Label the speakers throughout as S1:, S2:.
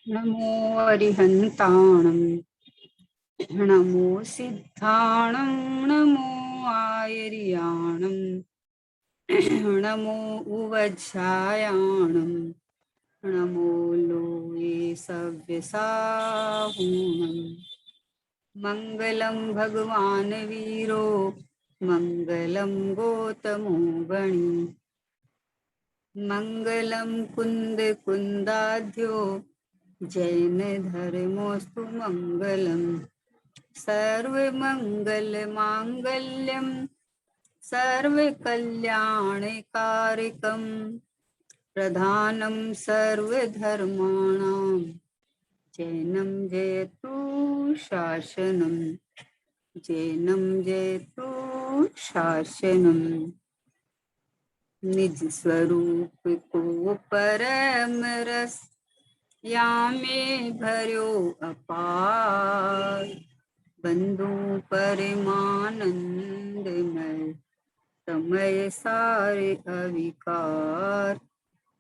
S1: नमो अरिहन्ताणं नमो सिद्धाणं नमो आयर्याणं नमो उवज्झायाणं नमो लोये सव्यसाहूणं मङ्गलं भगवान् वीरो मङ्गलं गौतमो गणी मङ्गलं कुन्द कुन्दाढ्यो जैन धर्मोऽस्तु मङ्गलम् सर्वमङ्गलमाङ्गल्यं सर्वकल्याणकारकं प्रधानं सर्वधर्माणां जैनं जयतु शासनं जैनं जयतु शासनं निज स्वरूप को परम रस यामे भर्यो अपार बंधु परमानंदमय समय सारे अविकार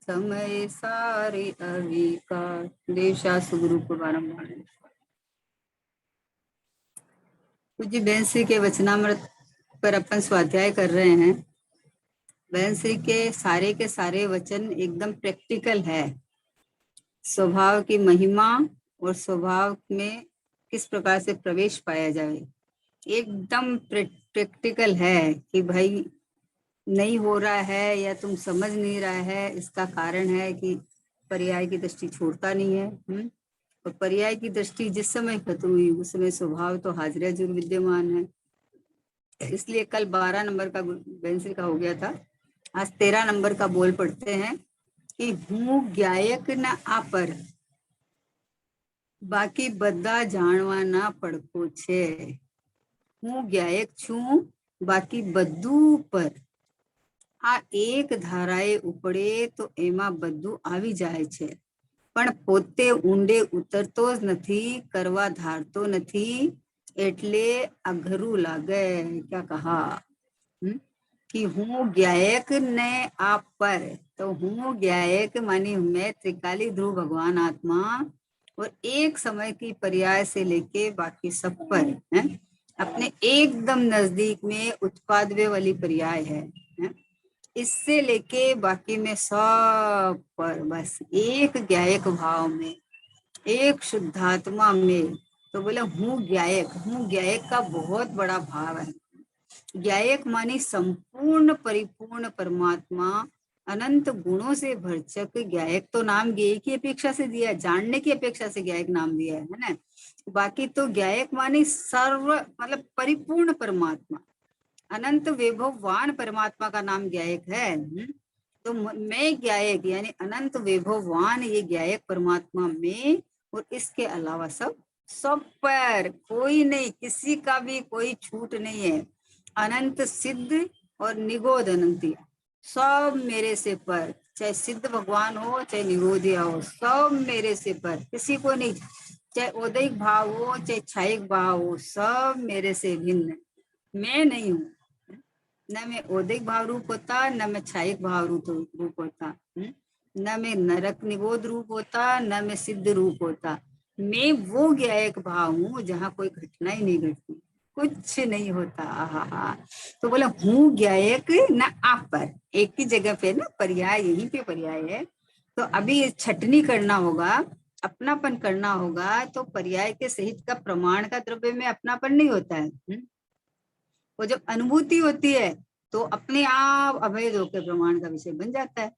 S1: समय सारे अविकार देवशा सुगुरु को बारम्बार पूज्य बहन श्री के वचनामृत पर अपन स्वाध्याय कर रहे हैं। बहन श्री के सारे वचन एकदम प्रैक्टिकल है। स्वभाव की महिमा और स्वभाव में किस प्रकार से प्रवेश पाया जाए, एकदम प्रैक्टिकल है कि भाई नहीं हो रहा है या तुम समझ नहीं रहा है, इसका कारण है कि पर्याय की दृष्टि छोड़ता नहीं है। और पर्याय की दृष्टि जिस समय खत्म हुई उस समय स्वभाव तो हाजिर जरूर विद्यमान है। इसलिए कल 12 नंबर का बेंसिल का हो गया था, आज 13 नंबर का बोल पढ़ते हैं कि हूँ ज्ञायक न आपर बाकी बद्दा जाणवा ना પડખો છે। હું જ્ઞાયક છું બાકી બધું ઉપર આ એક ધારાએ ઉપડે તો એમાં બધું આવી જાય છે, પણ પોતે ઊંડે ઉતરતો જ નથી, કરવા ધારતો નથી, એટલે અઘરું લાગે। क्या कहा कि हूँ ज्ञायक ने आप पर, तो हूँ ज्ञायक मानी मैं त्रिकाली ध्रुव भगवान आत्मा और एक समय की पर्याय से लेके बाकी सब पर है, अपने एकदम नजदीक में उत्पादव्य वाली पर्याय है, इससे लेके बाकी में सब पर बस एक ज्ञायक भाव में, एक शुद्धात्मा में। तो बोले हूँ ज्ञायक का बहुत बड़ा भाव है। ज्ञायक मानी संपूर्ण परिपूर्ण परमात्मा, अनंत गुणों से भरचक ज्ञायक। तो नाम ज्ञेय की अपेक्षा से दिया है, जानने की अपेक्षा से ज्ञायक नाम दिया है ना। बाकी तो ज्ञायक मानी सर्व मतलब परिपूर्ण परमात्मा, अनंत वैभववान परमात्मा का नाम ज्ञायक है। तो मैं ज्ञायक यानी अनंत वैभववान ये ज्ञायक परमात्मा में, और इसके अलावा सब पर कोई नहीं, किसी का भी कोई छूट नहीं है। अनंत सिद्ध और निगोद अनंती सब मेरे से पर, चाहे सिद्ध भगवान हो चाहे निगोधिया हो, सब मेरे से पर, किसी को नहीं। चाहे औदैहिक भाव हो चाहे छायिक भाव हो, सब मेरे से भिन्न, मैं नहीं हूँ। न मैं औदैहिक भाव रूप होता, न मैं छायिक भाव रूप होता, न मैं नरक निगोद रूप होता, न मैं सिद्ध रूप होता। मैं वो ज्ञायक भाव हूँ जहाँ कोई घटना ही नहीं घटती, कुछ नहीं होता। आहा, तो बोला हूँ ज्ञायक न आप पर, एक ही जगह पे ना पर्याय, यहीं पे पर्याय है। तो अभी छटनी करना होगा, अपनापन करना होगा। तो पर्याय के सहित का प्रमाण का द्रव्य में अपनापन नहीं होता है। वो जब अनुभूति होती है तो अपने आप अभेद होकर प्रमाण का विषय बन जाता है।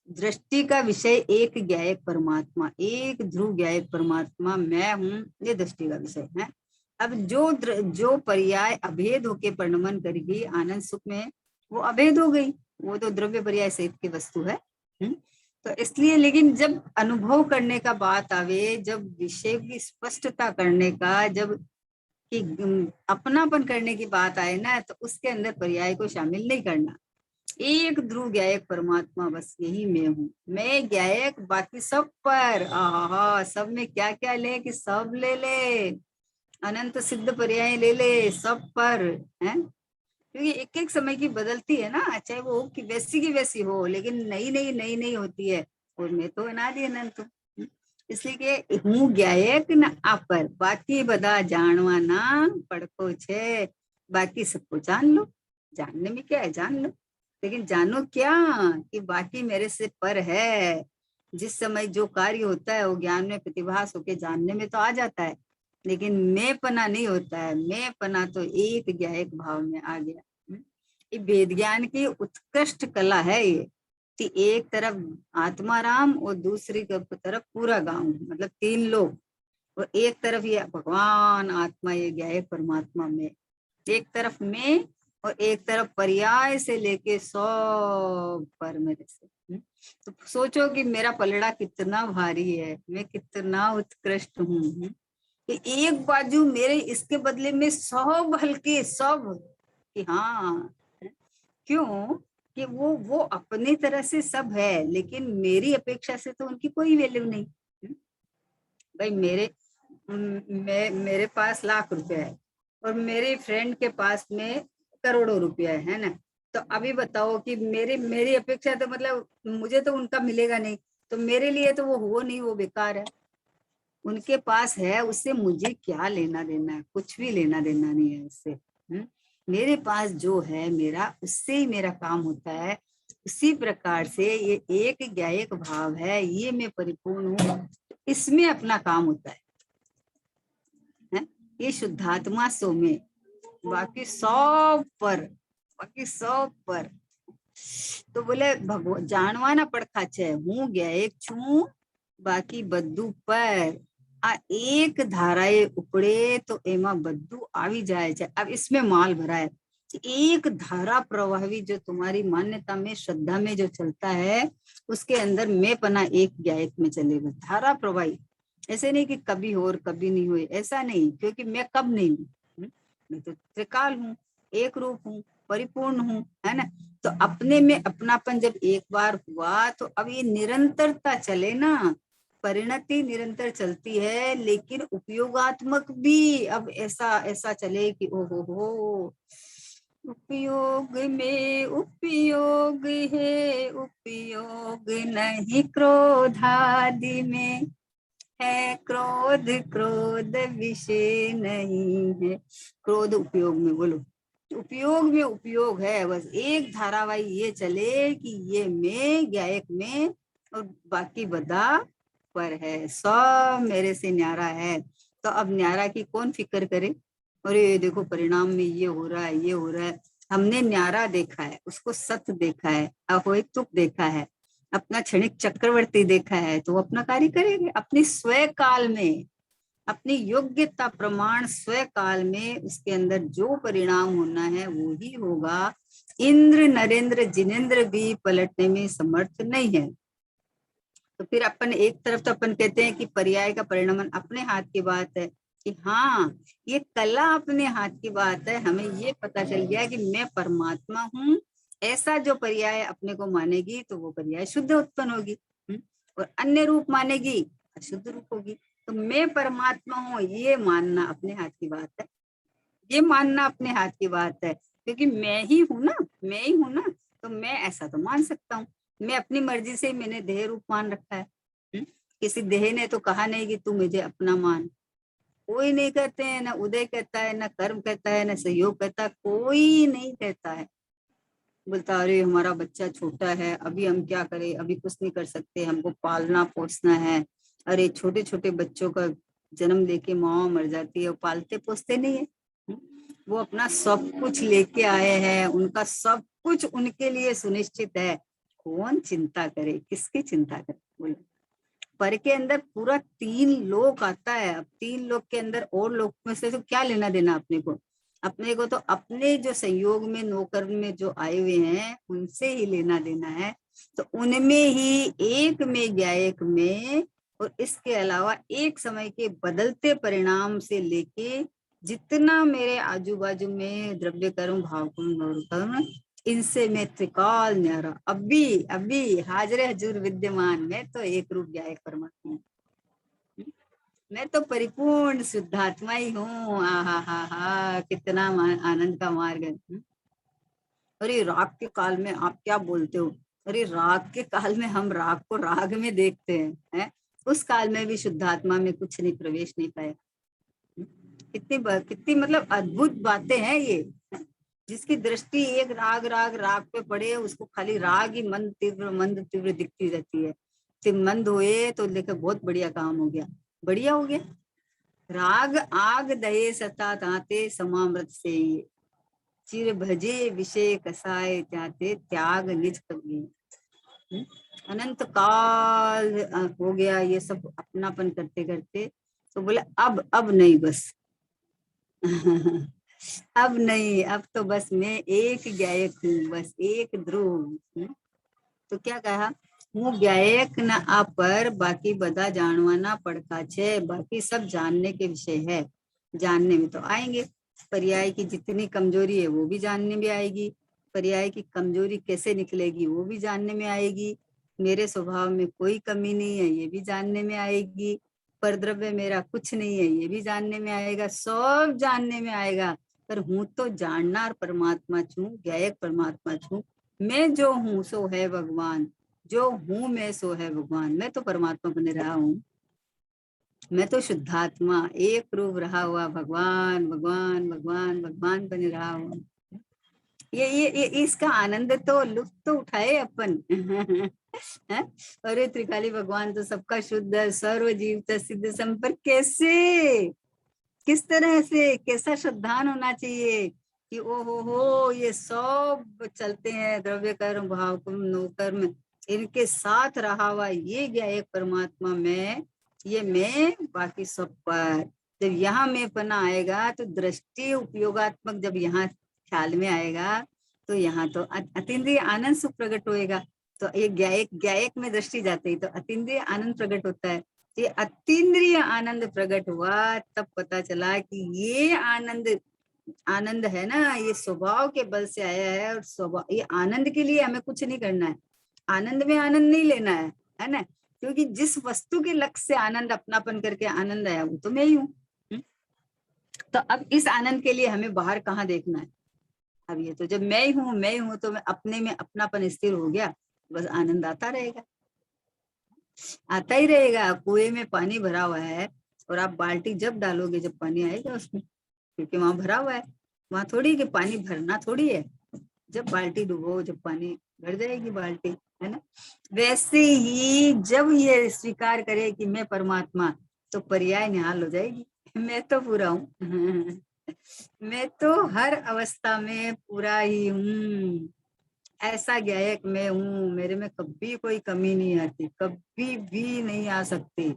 S1: दृष्टि का विषय एक ज्ञायक परमात्मा, एक ध्रुव ज्ञायक परमात्मा मैं हूँ, ये दृष्टि का विषय है। अब जो पर्याय अभेद होके परिणमन करेगी आनंद सुख में, वो अभेद हो गई, वो तो द्रव्य पर्याय सहित की वस्तु है। तो इसलिए, लेकिन जब अनुभव करने का बात आवे, जब विषय की स्पष्टता करने का, जब कि अपनापन करने की बात आए ना, तो उसके अंदर पर्याय को शामिल नहीं करना। एक ध्रुव ज्ञायक परमात्मा, बस यही मैं हूँ। मैं ज्ञायक, बाकी सब पर। आहा, सब में क्या क्या ले कि सब ले ले, अनंत सिद्ध पर्याय ले ले सब पर है। क्योंकि एक एक समय की बदलती है ना, चाहे वो कि वैसी की वैसी हो, लेकिन नई नई होती है। और मैं तो अनादि अनंत हूँ। इसलिए कि हूँ ज्ञायक न आपर, बाकी बदा जानवा ना पड़को छे। बाकी सबको जान लो, जानने में क्या है, जान लो, लेकिन जानो क्या कि बाकी मेरे से पर है। जिस समय जो कार्य होता है वो ज्ञान में प्रतिभास होके जानने में तो आ जाता है, लेकिन मैं पना नहीं होता है। मैं पना तो एक ज्ञायक भाव में आ गया। ये वेद ज्ञान की उत्कृष्ट कला है ये, कि एक तरफ आत्माराम और दूसरी तरफ पूरा गांव, मतलब तीन लोग, और एक तरफ ये भगवान आत्मा, ये ज्ञायक परमात्मा में, एक तरफ में और एक तरफ पर्याय से लेके 100 पर मेरे से। तो सोचो कि मेरा पलड़ा कितना भारी है, मैं कितना उत्कृष्ट हूँ, कि एक बाजू मेरे इसके बदले में 100 हल्के सब, कि हाँ, क्यों कि वो अपनी तरह से सब है, लेकिन मेरी अपेक्षा से तो उनकी कोई वैल्यू नहीं। भाई मेरे पास लाख रुपया है और मेरे फ्रेंड के पास में करोड़ों रुपया है ना, तो अभी बताओ कि मेरी अपेक्षा तो मतलब मुझे तो उनका मिलेगा नहीं, तो मेरे लिए तो वो हो नहीं, वो बेकार है। उनके पास है, उससे मुझे क्या लेना देना है, कुछ भी लेना देना नहीं है उससे। मेरे पास जो है मेरा, उससे ही मेरा काम होता है। उसी प्रकार से ये एक ज्ञायक भाव है, ये मैं परिपूर्ण हूँ, इसमें अपना काम होता है? ये शुद्धात्मा सो में, बाकी सब पर, बाकी सब पर। तो बोले भगवान जानवा ना પડખા છે, હું જ્ઞાયક છું બાકી બધું પર। आ एक धाराए उपड़े तो एमा बद्दू आवी जाए છે। अब इसमें माल भरा है, एक धारा प्रवाही जो तुम्हारी मान्यता में, श्रद्धा में जो चलता है, उसके अंदर मैं पना एक ज्ञायक में चलेगा, धारा प्रवाही। ऐसे नहीं कि कभी हो और कभी नहीं हुए, ऐसा नहीं, क्योंकि मैं कब नहीं हूँ, मैं तो त्रिकाल हूँ, एक रूप हूँ, परिपूर्ण हूँ, है ना। तो अपने में अपनापन जब एक बार हुआ तो अब ये निरंतरता चले ना, परिणति निरंतर चलती है, लेकिन उपयोगात्मक भी अब ऐसा ऐसा चले कि ओ हो, उपयोग में उपयोग है, उपयोग नहीं क्रोधादि में है, क्रोध क्रोध विषय नहीं है। क्रोध उपयोग में, बोलो उपयोग में उपयोग है, बस एक धारावाही ये चले कि ये मैं ज्ञायक में और बाकी बदा पर है, सब मेरे से न्यारा है। तो अब न्यारा की कौन फिक्र करे, अरे देखो परिणाम में ये हो रहा है, ये हो रहा है। हमने न्यारा देखा है, उसको सत्य देखा है, अहोइतुक देखा है, अपना क्षणिक चक्रवर्ती देखा है, तो वो अपना कार्य करेंगे अपनी स्वयं काल में, अपनी योग्यता प्रमाण स्वयं काल में, उसके अंदर जो परिणाम होना है वो ही होगा। इंद्र नरेंद्र जिनेंद्र भी पलटने में समर्थ नहीं है। तो फिर अपन एक तरफ तो अपन कहते हैं कि पर्याय का परिणाम अपने हाथ की बात है, कि हाँ ये कला अपने हाथ की बात है। हमें ये पता चल गया कि मैं परमात्मा हूँ, ऐसा जो पर्याय अपने को मानेगी तो वो पर्याय शुद्ध उत्पन्न होगी, और अन्य रूप मानेगी अशुद्ध रूप होगी। तो मैं परमात्मा हूँ ये मानना अपने हाथ की बात है, ये मानना अपने हाथ की बात है, क्योंकि मैं ही हूं ना, मैं ही हूं ना, तो मैं ऐसा तो मान सकता हूँ। मैं अपनी मर्जी से मैंने देह रूप मान रखा है। किसी देह ने तो कहा नहीं कि तू मुझे अपना मान, कोई नहीं कहते हैं, ना उदय कहता है, ना कर्म कहता है, ना सहयोग कहता है, कोई नहीं कहता है। बोलता अरे हमारा बच्चा छोटा है, अभी हम क्या करें, अभी कुछ नहीं कर सकते, हमको पालना पोसना है। अरे छोटे छोटे बच्चों का जन्म लेके माँ मर जाती है, वो पालते पोसते नहीं है। वो अपना सब कुछ लेके आए हैं, उनका सब कुछ उनके लिए सुनिश्चित है। कौन चिंता करे, किसकी चिंता करे, बोलो। पर के अंदर पूरा 3 लोक आता है। अब 3 लोक के अंदर और लोक में से तो क्या लेना देना अपने को, अपने को तो अपने जो संयोग में नौकर में जो आए हुए हैं उनसे ही लेना देना है। तो उनमें ही एक में ज्ञायक में, और इसके अलावा एक समय के बदलते परिणाम से लेके जितना मेरे आजू बाजू में द्रव्य कर्म भाव कर्म, इनसे मैं त्रिकाल न्यारा, अभी अभी हाजिर हजूर विद्यमान, मैं तो एक रूप ज्ञायक परमात्मा हूँ। मैं तो परिपूर्ण शुद्धात्मा ही हूँ। हा हा हा, कितना आनंद का मार्ग है। अरे राग के काल में आप क्या बोलते हो, अरे राग के काल में हम राग को राग में देखते हैं, उस काल में भी शुद्धात्मा में कुछ नहीं प्रवेश नहीं पाया। कितनी मतलब अद्भुत बातें हैं ये। जिसकी दृष्टि एक राग राग राग पे पड़े, उसको खाली राग ही मंद तीव्र दिखती रहती है। मंद हुए तो देखो बहुत बढ़िया काम हो गया, बढ़िया हो गया। राग आग दये सता ताते समामृत से ये चिर भजे विषय कसाए त्याते त्याग निज कभी। अनंत काल हो गया ये सब अपनापन करते करते, तो बोले अब नहीं बस अब नहीं, अब तो बस मैं एक गायक हूँ, बस एक ध्रुव हूँ। तो क्या कहा, હું गायक न आ पर बाकी बदा जानवाना पड़का छे। बाकी सब जानने के विषय है, जानने में तो आएंगे। पर्याय की जितनी कमजोरी है वो भी जानने में आएगी, पर्याय की कमजोरी कैसे निकलेगी वो भी जानने में आएगी। मेरे स्वभाव में कोई कमी नहीं है ये भी जानने में आएगी। परद्रव्य मेरा कुछ नहीं है ये भी जानने में आएगा, सब जानने में आएगा। पर हूं तो जाननार परमात्मा छू, गायक परमात्मा छू। मैं जो हूँ सो है भगवान, जो हूँ मैं सो है भगवान। मैं तो परमात्मा बने रहा हूँ, मैं तो शुद्धात्मा एक रूप रहा हुआ भगवान भगवान भगवान भगवान बने रहा हूँ। ये इसका आनंद तो लुत्फ तो उठाए अपन है? अरे त्रिकाली भगवान तो सबका शुद्ध सर्व जीव सिद्ध संपर्क, कैसे किस तरह से कैसा श्रद्धान होना चाहिए कि ओ हो ये सब चलते हैं, द्रव्य कर्म भाव कर्म नो कर्म, इनके साथ रहा हुआ ये गया एक परमात्मा में, ये मैं बाकी सब पर। जब यहाँ में पना आएगा तो दृष्टि उपयोगात्मक जब यहाँ ख्याल में आएगा तो यहाँ तो अतीन्द्रिय आनंद सुख प्रकट होएगा। तो ये गायक में दृष्टि जाते ही तो अतीन्द्रिय आनंद प्रकट होता है। ये अतीन्द्रिय आनंद प्रकट हुआ तब पता चला कि ये आनंद है ना, ये स्वभाव के बल से आया है। और स्वभाव ये आनंद के लिए हमें कुछ नहीं करना है, आनंद में आनंद नहीं लेना है ना। क्योंकि जिस वस्तु के लक्ष्य से आनंद अपनापन करके आनंद आया वो तो मैं ही हूँ। तो अब इस आनंद के लिए हमें बाहर कहाँ देखना है। अब ये तो जब मैं हूँ तो मैं अपने में अपनापन स्थिर हो गया, बस आनंद आता रहेगा, आता ही रहेगा। कुएं में पानी भरा हुआ है और आप बाल्टी जब डालोगे जब पानी आएगा उसमें, क्योंकि वहां भरा हुआ है। वहां थोड़ी कि पानी भरना थोड़ी है, जब बाल्टी डुबो जब पानी भर जाएगी बाल्टी, है ना। वैसे ही जब ये स्वीकार करे कि मैं परमात्मा, तो पर्याय निहाल हो जाएगी, मैं तो पूरा हूँ मैं तो हर अवस्था में पूरा ही हूँ, ऐसा गायक मैं हूँ। मेरे में कभी कोई कमी नहीं आती, कभी भी नहीं आ सकती।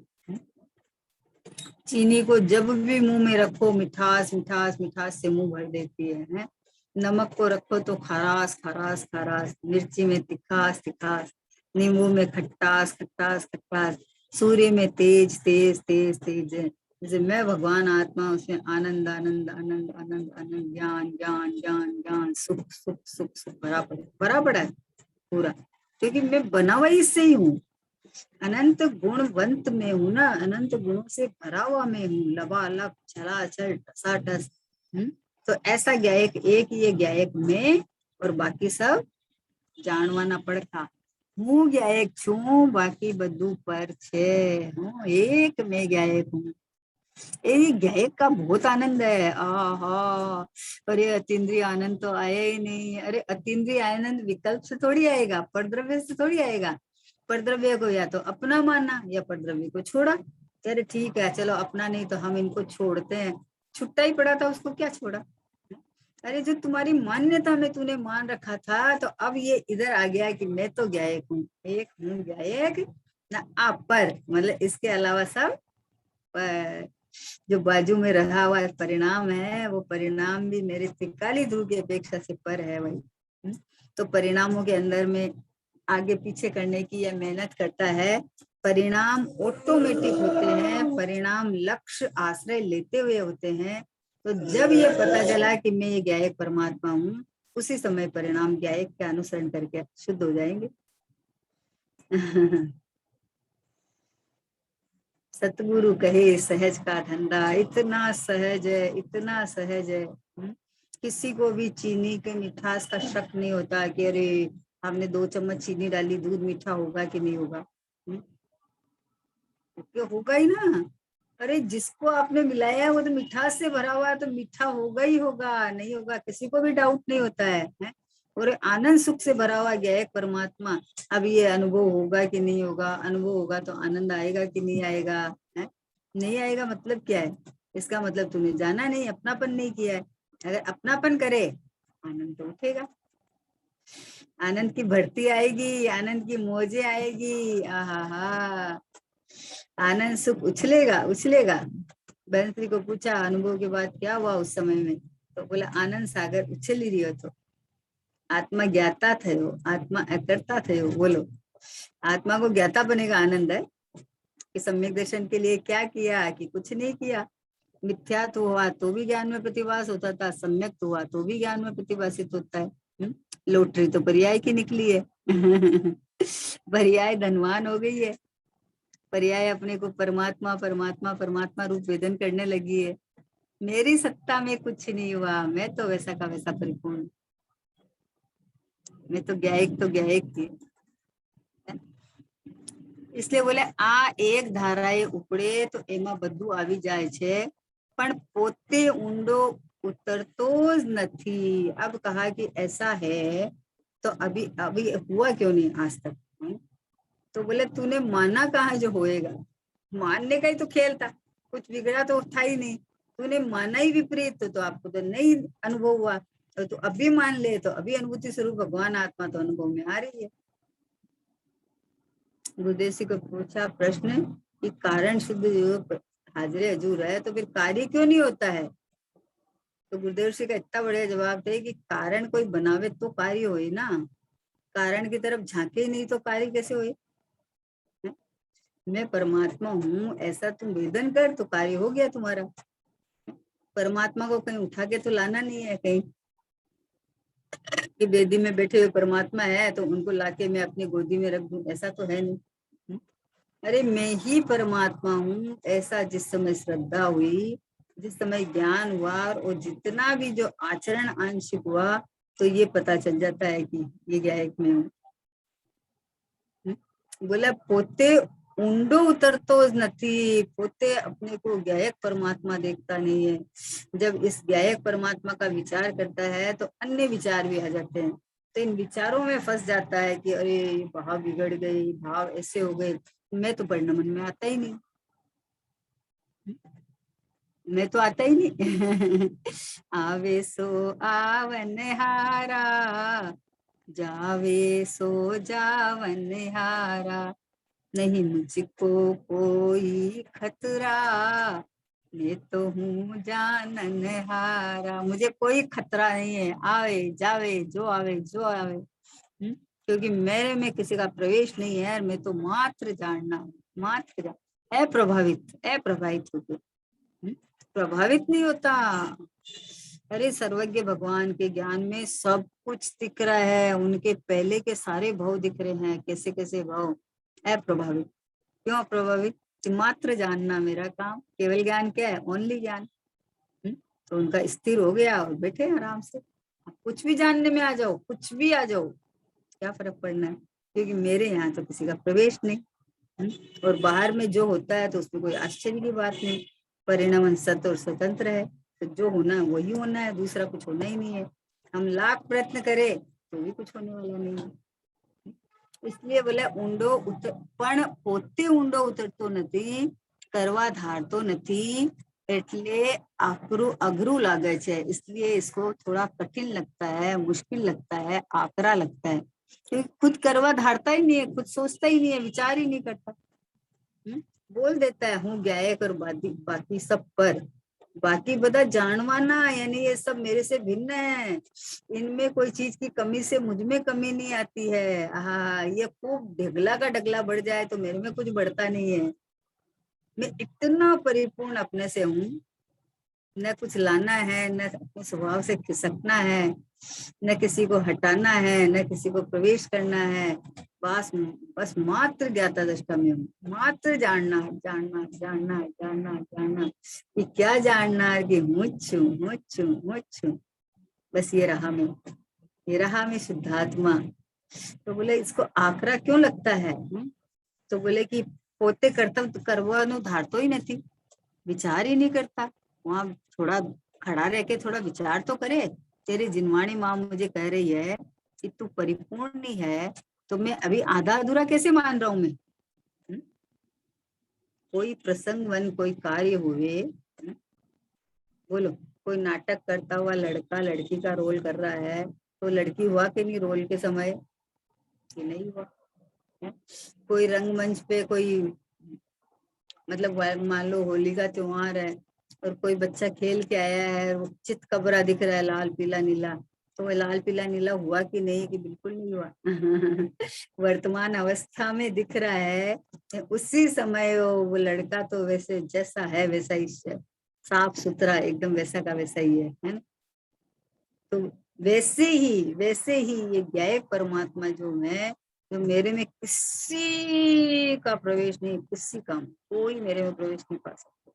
S1: चीनी को जब भी मुंह में रखो मिठास मिठास मिठास से मुंह भर देती है? नमक को रखो तो खरास खरास खरास, मिर्ची में तिखास तिखास, नींबू में खट्टास खट्टास खट्टास, सूर्य में तेज तेज तेज तेज। जैसे मैं भगवान आत्मा, उसमें आनंद आनंद आनंद आनंद आनंद, ज्ञान ज्ञान ज्ञान ज्ञान, सुख सुख सुख सुख भरा पड़ा है पूरा। क्योंकि मैं बना हुआ इससे ही हूँ, अनंत गुणवंत में हूँ ना, अनंत गुणों से भरा हुआ मैं हूँ, लबालब छलाछल टसाटस। तो ऐसा गायक एक ये गायक में, और बाकी सब जानवाना पड़ता। હું ગાયક છું બાકી બધું પર છે, હું એક मैं गायक हूँ। ये गायक का बहुत आनंद है। आहा, अरे अतीन्द्रिय आनंद तो आया ही नहीं। अरे अतीन्द्रिय आनंद विकल्प से थोड़ी आएगा, परद्रव्य से थोड़ी आएगा। परद्रव्य को या तो अपना माना या परद्रव्य को छोड़ा। अरे ठीक है चलो अपना नहीं तो हम इनको छोड़ते हैं, छुट्टा ही पड़ा था उसको क्या छोड़ा। अरे जो तुम्हारी मान्यता में तूने मान रखा था, तो अब ये इधर आ गया कि मैं तो गायक हूँ, एक हूँ गायक ना आप पर, मतलब इसके अलावा सब पर। जो बाजू में रहा हुआ परिणाम है, वो परिणाम भी मेरे त्रिकाली ध्रुव की अपेक्षा से पर है भाई। तो परिणामों के अंदर में आगे पीछे करने की यह मेहनत करता है। परिणाम ऑटोमेटिक होते हैं, परिणाम लक्ष्य आश्रय लेते हुए होते हैं। तो जब ये पता चला कि मैं ये गायक परमात्मा हूँ, उसी समय परिणाम गायक के अनुसरण करके शुद्ध हो जाएंगे। सतगुरु कहे सहज का धंधा, इतना सहज है इतना सहज है। किसी को भी चीनी के मिठास का शक नहीं होता कि अरे हमने 2 चम्मच चीनी डाली, दूध मीठा होगा कि नहीं होगा। क्यों होगा ही ना। अरे जिसको आपने मिलाया है वो तो मिठास से भरा हुआ है, तो मीठा होगा ही होगा, नहीं होगा किसी को भी डाउट नहीं होता है? और आनंद सुख से भरा हुआ गया एक परमात्मा। अब ये अनुभव होगा कि नहीं होगा, अनुभव होगा तो आनंद आएगा कि नहीं आएगा, है? नहीं आएगा मतलब क्या है? इसका मतलब तूने जाना नहीं, अपनापन नहीं किया है। अगर अपनापन करे आनंद तो उठेगा, आनंद की भर्ती आएगी, आनंद की मौजें आएगी। आहा, आनंद सुख उछलेगा उछलेगा। बहन को पूछा अनुभव के बाद क्या हुआ उस समय में, तो बोला आनंद सागर उछल ही रही तो आत्मा ज्ञाता थयो, आत्मा अकर्ता थयो। बोलो, आत्मा को ज्ञाता बनेगा आनंद है कि सम्यक दर्शन के लिए क्या किया कि कुछ नहीं किया। मिथ्या तो हुआ तो भी ज्ञान में प्रतिभास होता था, सम्यक तो हुआ तो भी ज्ञान में प्रतिभासित होता है। लॉटरी तो पर्याय की निकली है। पर्याय धनवान हो गई है, पर्याय अपने को परमात्मा परमात्मा परमात्मा रूप वेदन करने लगी है। मेरी सत्ता में कुछ नहीं हुआ, मैं तो वैसा का वैसा परिपूर्ण, मैं तो ज्ञायक थी। इसलिए बोले आ एक धाराए उपड़े तो एमा બધું આવી જાય છે, પણ પોતે ઊંડો उतरतो જ નથી। अब कहा कि ऐसा है तो अभी अभी हुआ क्यों नहीं आज तक? तो बोले तूने माना कहाँ जो होएगा, मानने का ही तो खेल था, कुछ बिगड़ा तो था ही नहीं। तूने माना ही विपरीत तो आपको तो नहीं अनुभव हुआ, तो तू अभी मान ले तो अभी अनुभूति स्वरूप भगवान आत्मा तो अनुभव में आ रही है। गुरुदेव जी को पूछा प्रश्न कि कारण शुद्ध योग हाजिर हजूर है तो फिर कार्य क्यों नहीं होता है? तो गुरुदेव जी का इतना बढ़िया जवाब थे कि कारण कोई बनावे तो कार्य होए ना, कारण की तरफ झांके ही नहीं तो कार्य कैसे होए? मैं परमात्मा हूँ ऐसा तुम वेदन कर तो कार्य हो गया तुम्हारा। परमात्मा को कहीं उठा के तो लाना नहीं है कहीं कि वेदी में बैठे हुए परमात्मा है तो उनको लाके मैं अपनी गोदी में रख दूं, ऐसा तो है नहीं। अरे मैं ही परमात्मा हूँ ऐसा जिस समय श्रद्धा हुई, जिस समय ज्ञान हुआ और जितना भी जो आचरण आंशिक हुआ तो ये पता चल जाता है कि ये गायक में हूँ। बोला पोते ऊंडो उतरतो नहीं, पोते अपने को गायक परमात्मा देखता नहीं है। जब इस गायक परमात्मा का विचार करता है तो अन्य विचार भी आ जाते हैं, तो इन विचारों में फंस जाता है कि अरे भाव बिगड़ गई, भाव ऐसे हो गए, मैं तो पढ़ना मन में आता ही नहीं, मैं तो आता ही नहीं। आवे सो आवन हारा, जावे सो जावन हारा, नहीं मुझको कोई खतरा, मैं तो हूँ जानन हारा। मुझे कोई खतरा नहीं है, आवे जावे जो आवे जो आवे। क्योंकि मेरे में किसी का प्रवेश नहीं है, मैं तो मात्र जानना, मात्र अप्रभावित होकर प्रभावित नहीं होता। अरे सर्वज्ञ भगवान के ज्ञान में सब कुछ दिख रहा है, उनके पहले के सारे भाव दिख रहे हैं, कैसे कैसे भाव। अप्रभावित, क्यों अप्रभावित? मात्र जानना मेरा काम, केवल ज्ञान क्या है? ओनली ज्ञान। तो उनका स्थिर हो गया और बैठे आराम से, कुछ भी जानने में आ जाओ, कुछ भी आ जाओ, क्या फर्क पड़ना है, क्योंकि मेरे यहाँ तो किसी का प्रवेश नहीं। और बाहर में जो होता है तो उसमें कोई आश्चर्य की बात नहीं, परिणाम सत्य और स्वतंत्र है, तो जो होना है वही होना है, दूसरा कुछ होना ही नहीं है। हम लाख प्रयत्न करें तो भी कुछ होने वाला नहीं है। इसलिए बोले ઊંડો પણ પોતે ઊંડો ઉતરતો નથી, કરવા ધારતો નથી, એટલે अघरू लागे છે। इसलिए इसको थोड़ा कठिन लगता है, मुश्किल लगता है, आकरा लगता है, क्योंकि खुद करवा धारता ही नहीं है, खुद सोचता ही नहीं है, विचार ही नहीं करता। बोल देता है हूँ गायक और बाकी सब पर, बाकी बता जानवाना, यानी ये सब मेरे से भिन्न है, इनमें कोई चीज की कमी से मुझ में कमी नहीं आती है। हाँ, ये खूब ढगला का ढगला बढ़ जाए तो मेरे में कुछ बढ़ता नहीं है। मैं इतना परिपूर्ण अपने से हूँ, न कुछ लाना है, न अपने स्वभाव से खिसकना है, न किसी को हटाना है, न किसी को प्रवेश करना है। बस बस मात्र ज्ञाता दृष्टा में हूँ, मात्र जानना जानना जानना जानना जानना। कि क्या जानना है? कि मुझ बस ये रहा मैं, ये रहा मैं शुद्धात्मा। तो बोले इसको आखरा क्यों लगता है? तो बोले कि પોતે કર્તવ્ય કરવાનું ધારતો ही નથી, विचार ही नहीं करता। वहां थोड़ा खड़ा रह के थोड़ा विचार तो करे। तेरी जिनवाणी माँ मुझे कह रही है कि तू परिपूर्ण नहीं है, तो मैं अभी आधा अधूरा कैसे मान रहा हूं मैं? कोई प्रसंग वन कोई कार्य हुए, बोलो, कोई नाटक करता हुआ लड़का लड़की का रोल कर रहा है, तो लड़की हुआ कि नहीं रोल के समय? कि नहीं हुआ। कोई रंगमंच पे कोई, मतलब मान लो होली का त्योहार है और कोई बच्चा खेल के आया है, वो चित कबरा दिख रहा है लाल पीला नीला, तो वो लाल पीला नीला हुआ कि नहीं? कि बिल्कुल नहीं हुआ। वर्तमान अवस्था में दिख रहा है, उसी समय वो लड़का तो वैसे जैसा है वैसा ही साफ सुथरा एकदम वैसा का वैसा ही है ना? तो वैसे ही ये ज्ञायक परमात्मा जो है, जो मेरे में किसी का प्रवेश नहीं, किसी का कोई मेरे में प्रवेश नहीं पा सकता,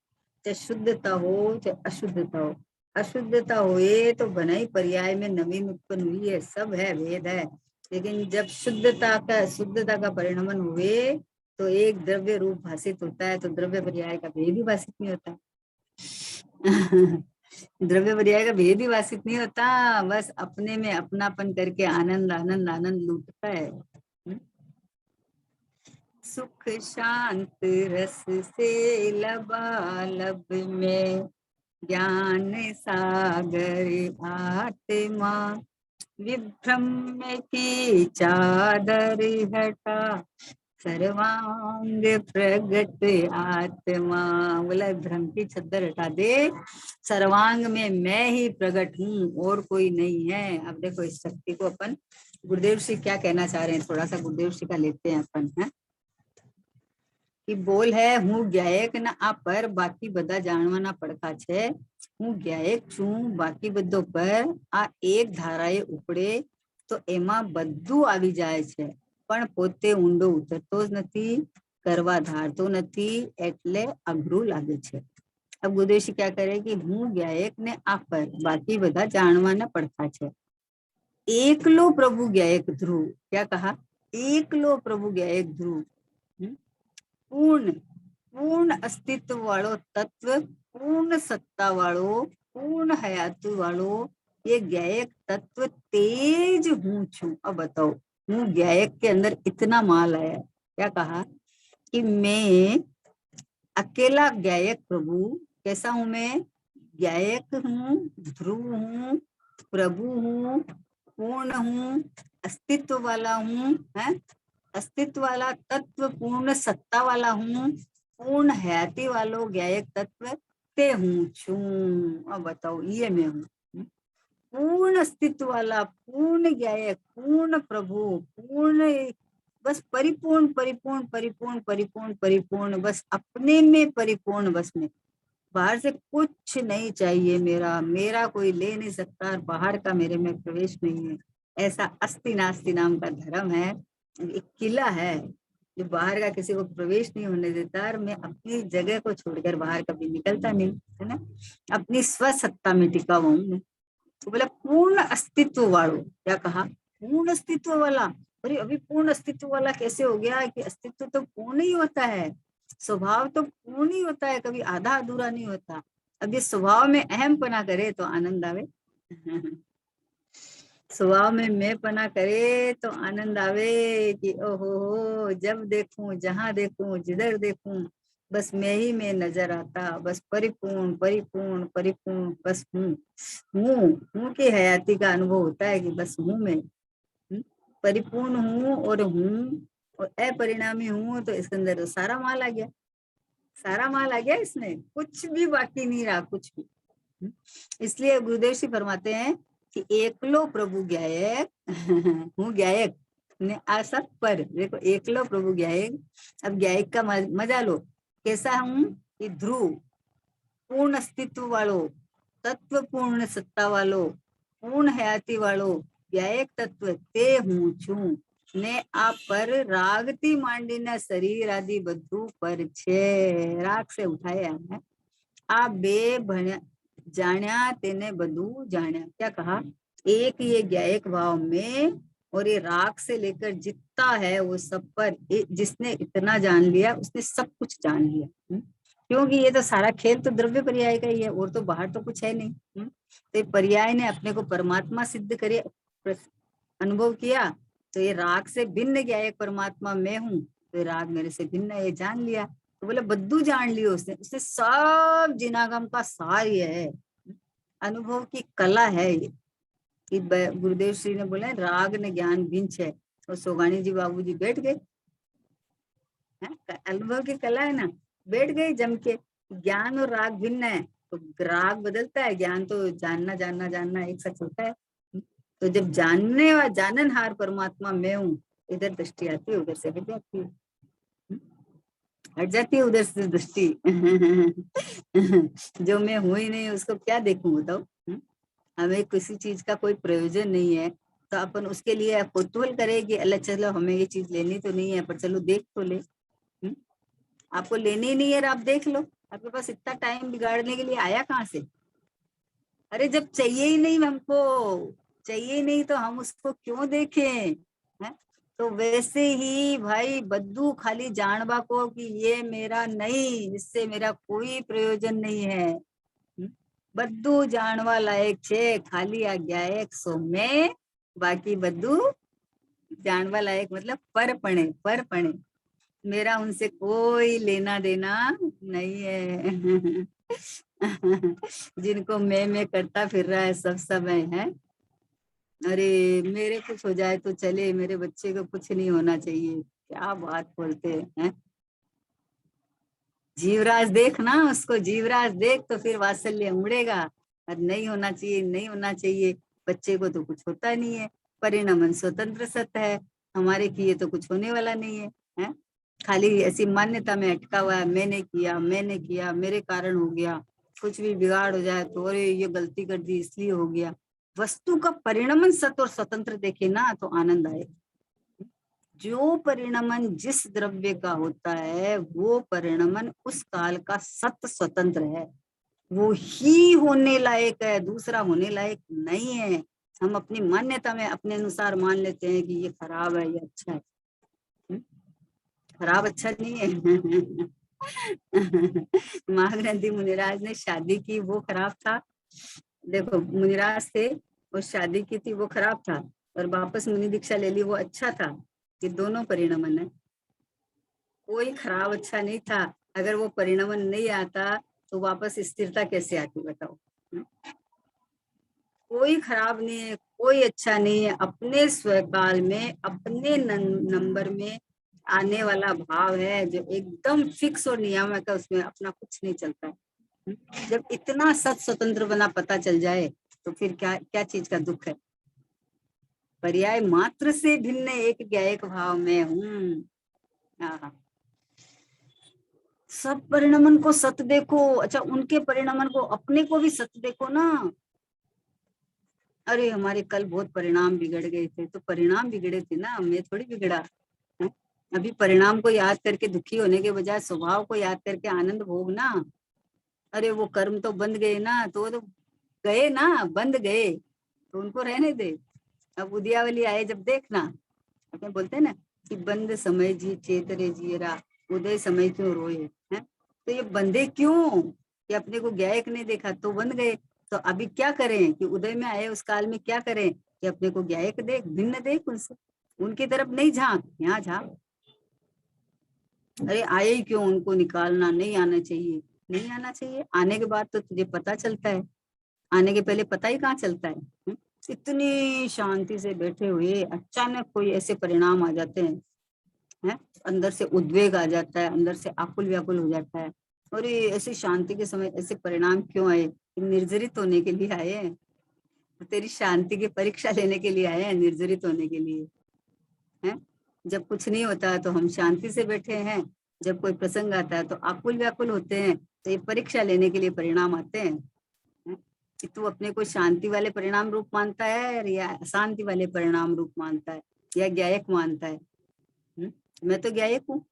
S1: चाहे शुद्धता हो चाहे अशुद्धता हो। अशुद्धता हुए तो बनाई पर्याय में नवीन उत्पन्न हुई है, सब है, भेद है। लेकिन जब शुद्धता का परिणमन हुए तो एक द्रव्य रूप भाषित होता है, तो द्रव्य पर्याय का भेद ही भाषित नहीं होता। द्रव्य पर्याय का भेद ही भाषित नहीं होता, बस अपने में अपनापन करके आनंद आनंद आनंद लूटता है। सुख शांत रस से लबालब में, ज्ञान सागर आत्मा, विभ्रम की चादर हटा, सर्वांग प्रगट आत्मा। बोला भ्रम की चद्दर हटा दे, सर्वांग में मैं ही प्रकट हूँ और कोई नहीं है। अब देखो इस शक्ति को अपन, गुरुदेव श्री क्या कहना चाह रहे हैं, थोड़ा सा गुरुदेव श्री का लेते हैं अपन, है कि बोल है હું જ્ઞાયક ના આ પર બાકી બધા જાણવાના પડખા છે, હું જ્ઞાયક છું બાકી બધો પર આ એક ધારાએ ઉપડે તો એમાં બધું આવી જાય છે, પણ પોતે ઊંડો ઉતરતો જ નથી, કરવા ધારતો નથી, એટલે અઘરું લાગે છે। अब गुरुदेव क्या करे कि હું જ્ઞાયક ને આ પર બાકી બધા જાણવાના પડખા છે, એકલો प्रभु ज्ञायक ध्रुव। क्या कहा? एकलो प्रभु ज्ञायक ध्रुव, पूर्ण पूर्ण अस्तित्व वालो तत्व, पूर्ण सत्ता वालो, पूर्ण हयाती वालो ये ज्ञायक तत्व तेज हूँ छू। अब बताओ, हूँ ज्ञायक के अंदर इतना माल आया। क्या कहा कि मैं अकेला ज्ञायक प्रभु, कैसा हूं मैं? ज्ञायक हूँ, ध्रुव हूँ, प्रभु हूँ, पूर्ण हूँ, अस्तित्व वाला हूँ, है अस्तित्व वाला तत्व, पूर्ण सत्ता वाला हूँ, पूर्ण हयाती वालो ज्ञायक तत्व ते हूँ छू। अब बताओ, ये मैं हूँ, पूर्ण अस्तित्व वाला, पूर्ण ज्ञायक, पूर्ण प्रभु, पूर्ण, बस परिपूर्ण परिपूर्ण परिपूर्ण परिपूर्ण परिपूर्ण, बस अपने में परिपूर्ण, बस में बाहर से कुछ नहीं चाहिए मेरा, मेरा कोई ले नहीं सकता, बाहर का मेरे में प्रवेश नहीं है। ऐसा अस्ति नास्ति नाम का धर्म है, एक किला है जो बाहर का किसी को प्रवेश नहीं होने देता, और मैं अपनी जगह को छोड़कर बाहर कभी निकलता नहीं, है ना, अपनी स्वसत्ता में टिका हुआ हूँ। तो बोला पूर्ण अस्तित्व वालों। क्या कहा? पूर्ण अस्तित्व वाला। अरे अभी पूर्ण अस्तित्व वाला कैसे हो गया? कि अस्तित्व तो पूर्ण ही होता है, स्वभाव तो पूर्ण ही होता है, कभी आधा अधूरा नहीं होता। अब ये स्वभाव में अहम पना करे तो आनंद आवे। स्वभाव में मैं पना करे तो आनंद आवे कि ओहो, जब देखूं, जहां देखूं, जिधर देखूं, बस मैं ही में नजर आता, बस परिपूर्ण परिपूर्ण परिपूर्ण, बस हूँ की हयाती का अनुभव होता है कि बस हूँ मैं, परिपूर्ण हूँ और अपरिणामी हूँ। तो इसके अंदर तो सारा माल आ गया, सारा माल आ गया, इसमें कुछ भी बाकी नहीं रहा, कुछ भी। इसलिए गुरुदेव जी फरमाते हैं कि एकलो प्रभु ज्ञायक, हूँ ज्ञायक ने आशा पर, देखो एकलो प्रभु ज्ञायक। अब ज्ञायक का मजा लो, कैसा हूँ? कि ध्रुव, पूर्ण अस्तित्व वालो, तत्व पूर्ण सत्ता वालो, पूर्ण हयाती वालो ज्ञायक तत्व ते हूँ छू ने आ पर रागती માંડીને શરીર આદિ બધું પર છે, રાગ से उठाया है। आ बे जाण्या तेने बधु जाण्या। क्या कहा? एक ये ज्ञायक भाव में और ये राग से लेकर जितना है वो सब पर जिसने इतना जान लिया उसने सब कुछ जान लिया। क्योंकि ये तो सारा खेल तो द्रव्य पर्याय का ही है, और तो बाहर तो कुछ है नहीं। तो ये पर्याय ने अपने को परमात्मा सिद्ध करे, अनुभव किया। तो ये राग से भिन्न गया, एक परमात्मा मैं हूँ, तो ये राग मेरे से भिन्न है, ये जान लिया। तो बोले बद्दू जान लियो उसने, उसने सब जिनागम का सार ये है, अनुभव की कला है ये। कि गुरुदेव श्री ने बोला राग ने ज्ञान भिंच है, और सोगानी जी बाबूजी बैठ गए, अनुभव की कला है ना, बैठ गए जम के। ज्ञान और राग भिन्न है, तो राग बदलता है, ज्ञान तो जानना जानना जानना एक साथ चलता है। तो जब जानने व जाननहार परमात्मा मैं हूँ, इधर दृष्टि आती है, उधर से हट जाती है, हट जाती है उधर से दृष्टि। जो मैं हूं ही नहीं उसको क्या देखूं बताओ। हमें किसी चीज का कोई प्रयोजन नहीं है, तो अपन उसके लिए कौतूहल करें अल्लाह चलो हमें ये चीज लेनी तो नहीं है, पर चलो देख तो ले। आपको लेनी ही नहीं है, आप देख लो। आपके पास इतना टाइम बिगाड़ने के लिए आया कहाँ से? अरे जब चाहिए ही नहीं, हमको चाहिए ही नहीं तो हम उसको क्यों देखें, है? तो वैसे ही भाई बद्दू खाली जानबा को कि ये मेरा नहीं, इससे मेरा कोई प्रयोजन नहीं है। बद्दू जानवा लायक छे, खाली आ गया एक सो में, बाकी बद्दू जानवा लायक मतलब पर पणे मेरा उनसे कोई लेना देना नहीं है। जिनको मैं करता फिर रहा है सब समय है। अरे मेरे कुछ हो जाए तो चले, मेरे बच्चे को कुछ नहीं होना चाहिए, क्या बात बोलते हैं। जीवराज देख ना उसको, जीवराज देख तो फिर वात्सल्य उमड़ेगा। और नहीं होना चाहिए, नहीं होना चाहिए, बच्चे को तो कुछ होता नहीं है। परिणमन स्वतंत्र सत्य है, हमारे किए तो कुछ होने वाला नहीं है, है? खाली ऐसी मान्यता में अटका हुआ है, मैंने किया मेरे कारण हो गया। कुछ भी बिगाड़ हो जाए तो अरे ये गलती कर दी इसलिए हो गया। वस्तु का परिणमन सत्य और स्वतंत्र देखे ना तो आनंद आए। जो परिणमन जिस द्रव्य का होता है वो परिणमन उस काल का सत्य स्वतंत्र है, वो ही होने लायक है, दूसरा होने लायक नहीं है। हम अपनी मान्यता में अपने अनुसार मान लेते हैं कि ये खराब है ये अच्छा है। खराब अच्छा नहीं है। महाग्रंथी मुनिराज ने शादी की वो खराब था, देखो मुनिराज थे और शादी की थी वो खराब था, और वापस मुनि दीक्षा ले ली वो अच्छा था। ये दोनों परिणमन है, कोई खराब अच्छा नहीं था। अगर वो परिणमन नहीं आता तो वापस स्थिरता कैसे आती बताओ। कोई खराब नहीं है, कोई अच्छा नहीं है, अपने स्वकाल में अपने नंबर में आने वाला भाव है जो एकदम फिक्स और नियामक है, उसमें अपना कुछ नहीं चलता है। जब इतना सत स्वतंत्र बना पता चल जाए तो फिर क्या क्या चीज का दुख है। पर्याय मात्र से भिन्न एक ज्ञायक भाव में हूँ। सब परिणमन को सत देखो, अच्छा उनके परिणमन को अपने को भी सत देखो ना। अरे हमारे कल बहुत परिणाम बिगड़ गए थे, तो परिणाम बिगड़े थे ना, मैं थोड़ी बिगड़ा है? अभी परिणाम को याद करके दुखी होने के बजाय स्वभाव को याद करके आनंद भोग ना। अरे वो कर्म तो बंद गए ना, तो वो तो गए ना, बंद गए तो उनको रहने दे। अब उद्यावली आए जब देखना, अपने बोलते हैं ना कि बंद समय जी चेतरे जियरा, उदय समय क्यों रोए, है? तो ये बंदे क्यों, कि अपने को ज्ञायक नहीं देखा तो बंद गए। तो अभी क्या करें कि उदय में आए उस काल में क्या करें कि अपने को ज्ञायक देख, भिन्न देख उनसे, उनकी तरफ नहीं झांक, यहाँ झांक। अरे आए ही क्यों, उनको निकालना नहीं आना चाहिए, नहीं आना चाहिए, आने के बाद तो तुझे पता चलता है, आने के पहले पता ही कहाँ चलता है। इतनी शांति से बैठे हुए अचानक कोई ऐसे परिणाम आ जाते हैं, है? अंदर से उद्वेग आ जाता है, अंदर से आकुल व्याकुल हो जाता है। और ये ऐसी शांति के समय ऐसे परिणाम क्यों आए? निर्जरित होने के लिए आए हैं, तेरी शांति की परीक्षा लेने के लिए आए हैं, निर्जरित होने के लिए, है? जब कुछ नहीं होता तो हम शांति से बैठे हैं, जब कोई प्रसंग आता है तो आकुल व्याकुल होते हैं, तो ये परीक्षा लेने के लिए परिणाम आते हैं। कि तू अपने को शांति वाले परिणाम रूप मानता है या अशांति वाले परिणाम रूप मानता है, या ज्ञायक मानता है। मैं तो ज्ञायक हूँ,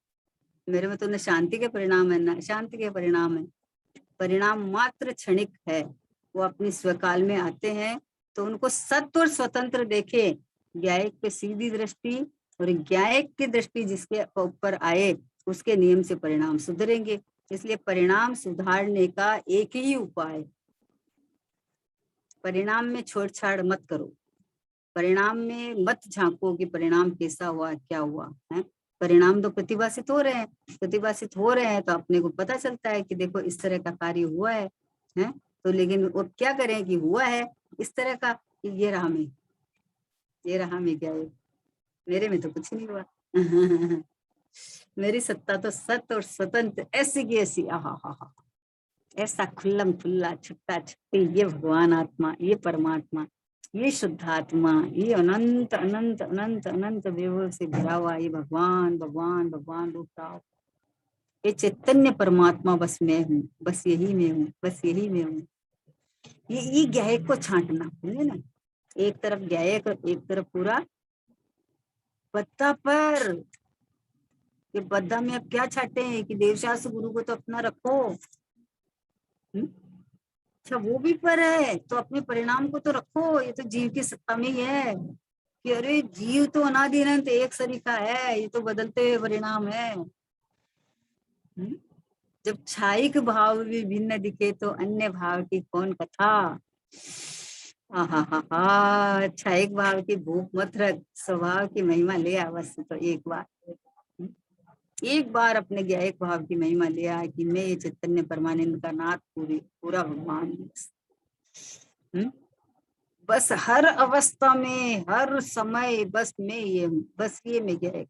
S1: मेरे में तो न शांति के परिणाम है न अशांति के परिणाम है। परिणाम मात्र क्षणिक है, वो अपनी स्वकाल में आते हैं, तो उनको सत्य और स्वतंत्र देखे। ज्ञायक पे सीधी दृष्टि और ज्ञायक की दृष्टि जिसके ऊपर आए उसके नियम से परिणाम सुधरेंगे। इसलिए परिणाम सुधारने का एक ही उपाय, परिणाम में छोड़छाड़ मत करो, परिणाम में मत झांको कि परिणाम कैसा हुआ क्या हुआ है। परिणाम तो प्रतिभाषित हो रहे हैं, प्रतिभाषित हो रहे हैं तो अपने को पता चलता है कि देखो इस तरह का कार्य हुआ है तो लेकिन वो क्या करें कि हुआ है इस तरह का, ये रहा मैं, ये रहा मैं, क्या है मेरे में तो कुछ नहीं हुआ मेरी सत्ता तो सत और स्वतंत्र ऐसी की ऐसी, आहा हा हा, ऐसा खुल्लम खुल्ला छुट्टा छुट्टी, ये भगवान आत्मा, ये परमात्मा, ये शुद्धात्मा, ये अनंत अनंत अनंत अनंत विभव से भरा हुआ ये भगवान भगवान भगवान रूप राव, ये चैतन्य परमात्मा, बस मैं हूँ, बस यही मैं हूँ, बस यही मैं हूँ। ये गायक को छांटना है ना, एक तरफ गायक और एक तरफ पूरा पत्ता पर। ये बद्दा में अब क्या छाटे हैं कि देवशास्त्र गुरु को तो अपना रखो। अच्छा वो भी पर है तो अपने परिणाम को तो रखो, ये तो जीव की सत्ता में ही है कि अरे जीव तो अनादि अनंत एक सरीखा है, ये तो बदलते हुए परिणाम है। जब छायिक भाव भी भिन्न दिखे तो अन्य भाव की कौन कथा। हा, छायिक भाव की भूख मत रख, स्वभाव की महिमा ले आ बस। तो एक बार अपने ज्ञायक भाव की महिमा ले आ कि मैं ये चैतन्य परमानंद का नाथ पूरा भगवान हूँ। बस हर अवस्था में हर समय बस मैं ये हूँ, बस ये मैं ज्ञायक,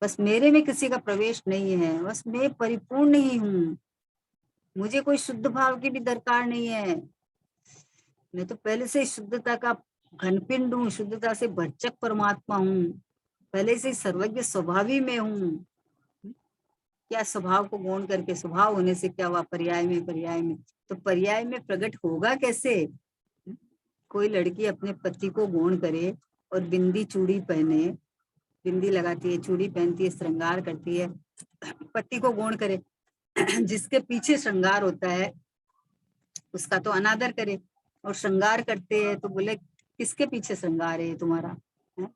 S1: बस मेरे में किसी का प्रवेश नहीं है, बस मैं परिपूर्ण ही हूँ, मुझे कोई शुद्ध भाव की भी दरकार नहीं है। मैं तो पहले से शुद्धता का घनपिंड हूँ, शुद्धता से भरचक परमात्मा हूँ, पहले से सर्वज्ञ स्वभावी में हूँ। क्या स्वभाव को गौण करके, स्वभाव होने से क्या हुआ, पर्याय में, पर्याय में तो पर्याय में प्रकट होगा कैसे। कोई लड़की अपने पति को गौण करे और बिंदी चूड़ी पहने, बिंदी लगाती है, चूड़ी पहनती है, श्रृंगार करती है, पति को गौण करे, जिसके पीछे श्रृंगार होता है उसका तो अनादर करे, और श्रृंगार करते हैं तो बोले किसके पीछे श्रृंगार है तुम्हारा है?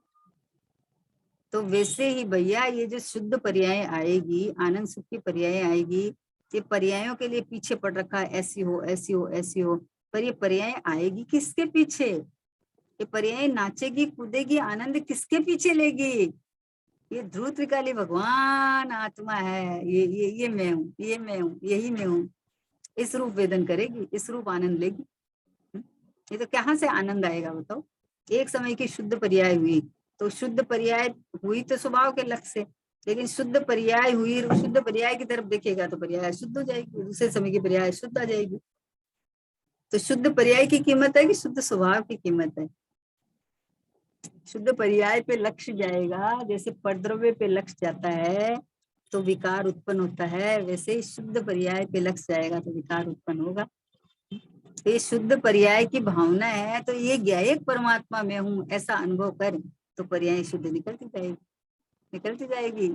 S1: तो वैसे ही भैया ये जो शुद्ध पर्याय आएगी, आनंद सुख की पर्याय आएगी, ये पर्यायों के लिए पीछे पड़ रखा है, ऐसी हो ऐसी हो ऐसी हो, पर ये पर्याय आएगी किसके पीछे, ये पर्याय नाचेगी कूदेगी आनंद किसके पीछे लेगी। ये ध्रुव विकाली भगवान आत्मा है, ये मैं हूँ, ये मैं हूँ, यही मैं हूँ, इस रूप वेदन करेगी, इस रूप आनंद लेगी। ये तो कहाँ से आनंद आएगा बताओ। एक समय की शुद्ध पर्याय हुई तो शुद्ध पर्याय हुई तो स्वभाव के लक्ष्य से, लेकिन शुद्ध पर्याय हुई, शुद्ध पर्याय की तरफ देखेगा तो पर्याय शुद्ध हो जाएगी, दूसरे समय की पर्याय शुद्ध आ जाएगी। तो शुद्ध पर्याय की कीमत है कि शुद्ध स्वभाव की कीमत है। शुद्ध पर्याय पे लक्ष्य जाएगा, जैसे परद्रव्य पे लक्ष्य जाता है तो विकार उत्पन्न होता है, वैसे ही शुद्ध पर्याय पे लक्ष्य जाएगा तो विकार उत्पन्न होगा। तो ये शुद्ध पर्याय की भावना है, तो ये ज्ञायक परमात्मा में हूँ ऐसा अनुभव कर तो पर्याय शुद्ध निकलती जाएगी, निकलती जाएगी।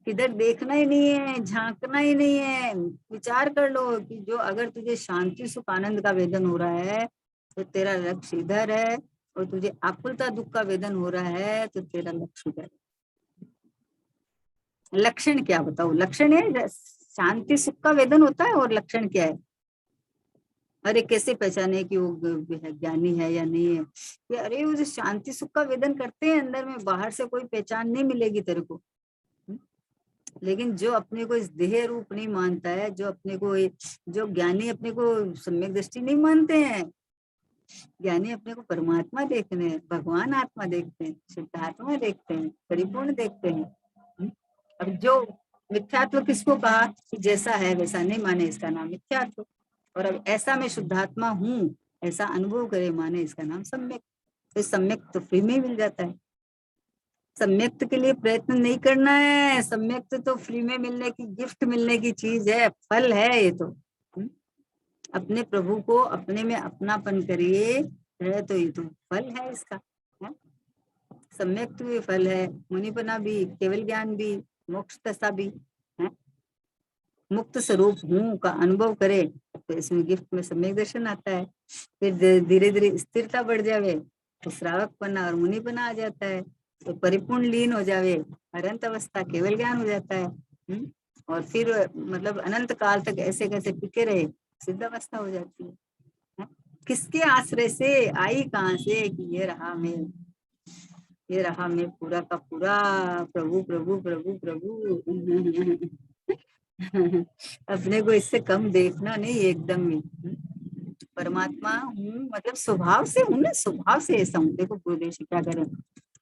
S1: किधर देखना ही नहीं है, झांकना ही नहीं है, विचार कर लो कि जो अगर तुझे शांति सुख आनंद का वेदन हो रहा है तो तेरा लक्ष्य इधर है, और तुझे आकुलता दुख का वेदन हो रहा है तो तेरा लक्ष्य इधर। लक्षण क्या बताओ, लक्षण है शांति सुख का वेदन होता है, और लक्षण क्या है। अरे कैसे पहचाने कि वो ज्ञानी है या नहीं है, कि अरे वो जो शांति सुख का वेदन करते हैं अंदर में, बाहर से कोई पहचान नहीं मिलेगी तेरे को। लेकिन जो अपने को इस देह रूप नहीं मानता है, जो अपने को, जो ज्ञानी अपने को सम्यक दृष्टि नहीं मानते हैं, ज्ञानी अपने को परमात्मा देखते हैं, भगवान आत्मा देखते हैं, शुद्धात्मा देखते हैं, परिपूर्ण देखते हैं। अब जो मिथ्यात्व किसको कहा कि जैसा है वैसा नहीं माने, इसका नाम मिथ्यात्व। और अब ऐसा मैं शुद्धात्मा हूँ ऐसा अनुभव करे माने, इसका नाम सम्यक। तो सम्यक तो फ्री में ही मिल जाता है, सम्यक्त के लिए प्रयत्न नहीं करना है, सम्यक्त तो फ्री में मिलने की, गिफ्ट मिलने की चीज है, फल है ये तो। अपने प्रभु को अपने में अपनापन करिए है तो ये तो फल है इसका है? सम्यक्त भी फल है, मुनिपना भी, केवल ज्ञान भी, मोक्ष दशा भी है। मुक्त स्वरूप हूँ का अनुभव करे तो इसमें गिफ्ट में सम्यक दर्शन आता है। फिर धीरे धीरे स्थिरता बढ़ जावे तो श्रावक पन्ना और मुनि बना आ जाता है। तो परिपूर्ण लीन हो जावे, अनंत अवस्था केवल ज्ञान हो जाता है। और फिर मतलब अनंत काल तक ऐसे कैसे टिके रहे, सिद्ध अवस्था हो जाती है। किसके आश्रय से आई, कहाँ से, कि ये रहा मैं, ये रहा मैं पूरा का पूरा, प्रभु प्रभु प्रभु प्रभु। अपने को इससे कम देखना नहीं, एकदम ही परमात्मा हूँ, मतलब स्वभाव से हूँ ना, स्वभाव से ऐसा हूँ। देखो गुरुदेव जी क्या करें,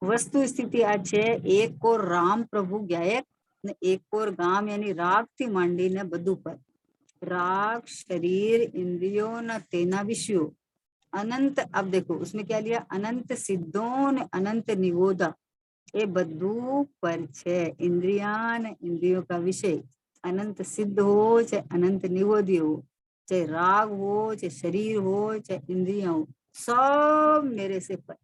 S1: वस्तु स्थिति आज है, एक को राम प्रभु गायक ने, एक को गाम यानी राग थी मांडी ने बधु पर, राग शरीर इंद्रियों न तेना विषयो अनंत। अब देखो उसमें क्या लिया, अनंत सिद्धों ने अनंत निगोदा, ये बधु पर छे, इंद्रियान इंद्रियों का विषय, अनंत सिद्ध हो चाहे अनंत निगोदी हो, चाहे राग हो चाहे शरीर हो चाहे इंद्रिया हो, सब मेरे से पर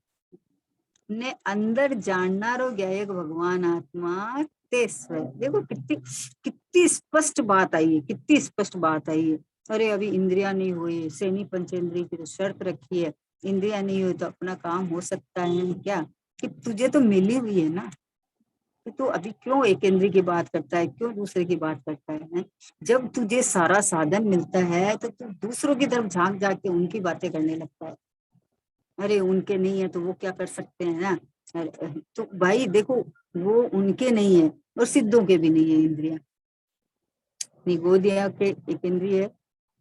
S1: ने अंदर जाननारो गायक भगवान आत्मा ते स्वयं। देखो कितनी कितनी स्पष्ट बात आई है, कितनी स्पष्ट बात आई है। अरे अभी इंद्रिया नहीं हुई, सेनी पंचेंद्रिय की तो शर्त रखी है, इंद्रिया नहीं हुई तो अपना काम हो सकता है क्या, कि तुझे तो मिली हुई है ना, तो अभी क्यों एक इंद्रिय की बात करता है, क्यों दूसरे की बात करता है? जब तुझे सारा साधन मिलता है तो तू दूसरों की तरफ झांक झांक के उनकी बातें करने लगता है। अरे उनके नहीं है तो वो क्या कर सकते हैं ना। तो भाई देखो, वो उनके नहीं है और सिद्धों के भी नहीं है इंद्रिया। निगोदिया के एक इंद्रिय है,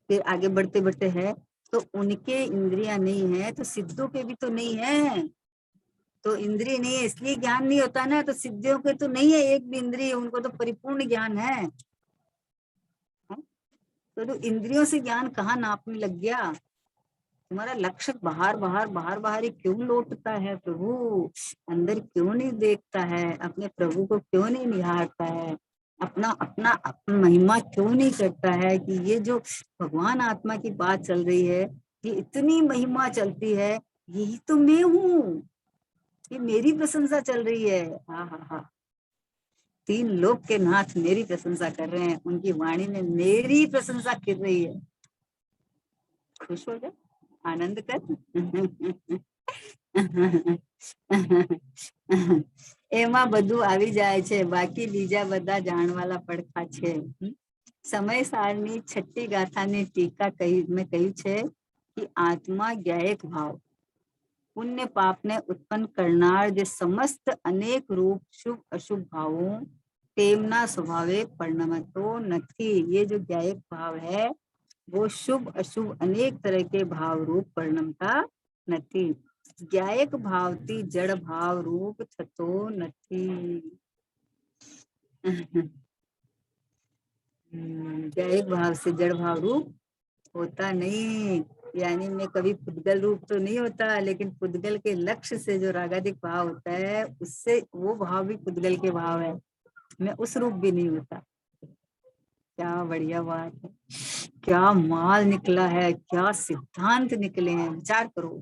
S1: फिर आगे बढ़ते बढ़ते है, तो उनके इंद्रिया नहीं है तो सिद्धों के भी तो नहीं है। तो इंद्रिय नहीं है इसलिए ज्ञान नहीं होता ना, तो सिद्धियों के तो नहीं है एक भी इंद्रिय, उनको तो परिपूर्ण ज्ञान है। तो इंद्रियों से ज्ञान कहाँ नापने लग गया? तुम्हारा लक्ष्य बाहर बाहर बाहर बाहर ही क्यों लौटता है प्रभु? अंदर क्यों नहीं देखता है? अपने प्रभु को क्यों नहीं निहारता है? अपना अपना अपना महिमा क्यों नहीं करता है? कि ये जो भगवान आत्मा की बात चल रही है, ये इतनी महिमा चलती है, यही तो मैं हूँ, ये मेरी प्रशंसा चल रही है। हाँ हाँ हाँ, तीन लोक के नाथ मेरी प्रशंसा कर रहे हैं, उनकी वाणी में मेरी प्रशंसा कर रही है। खुश हो जा, आनंद कर। એમાં બધું આવી જાય છે, બાકી બીજા બધા જાણવાલા પડખા છે। સમય સારની છઠ્ઠી ગાથાની ટીકા મેં કહ્યું છે कि आत्मा ज्ञायक भाव पुण्य पाप ने उत्पन्न करनार जे समस्त अनेक रूप शुभ अशुभ भावों तेमना स्वभावे परिणमतो નથી। ये जो ज्ञायक भाव है वो शुभ अशुभ अनेक तरह के भाव रूप परिणमता નથી। ज्ञायक भावती जड़ भाव रूप थतो નથી। ज्ञायक भाव से जड़ भाव रूप होता नहीं, यानी मैं कभी पुद्गल रूप तो नहीं होता, लेकिन पुद्गल के लक्ष्य से जो रागादिक भाव होता है उससे वो भाव भी पुद्गल के भाव है, मैं उस रूप भी नहीं होता। क्या बढ़िया बात है, क्या माल निकला है, क्या सिद्धांत निकले हैं, विचार करो।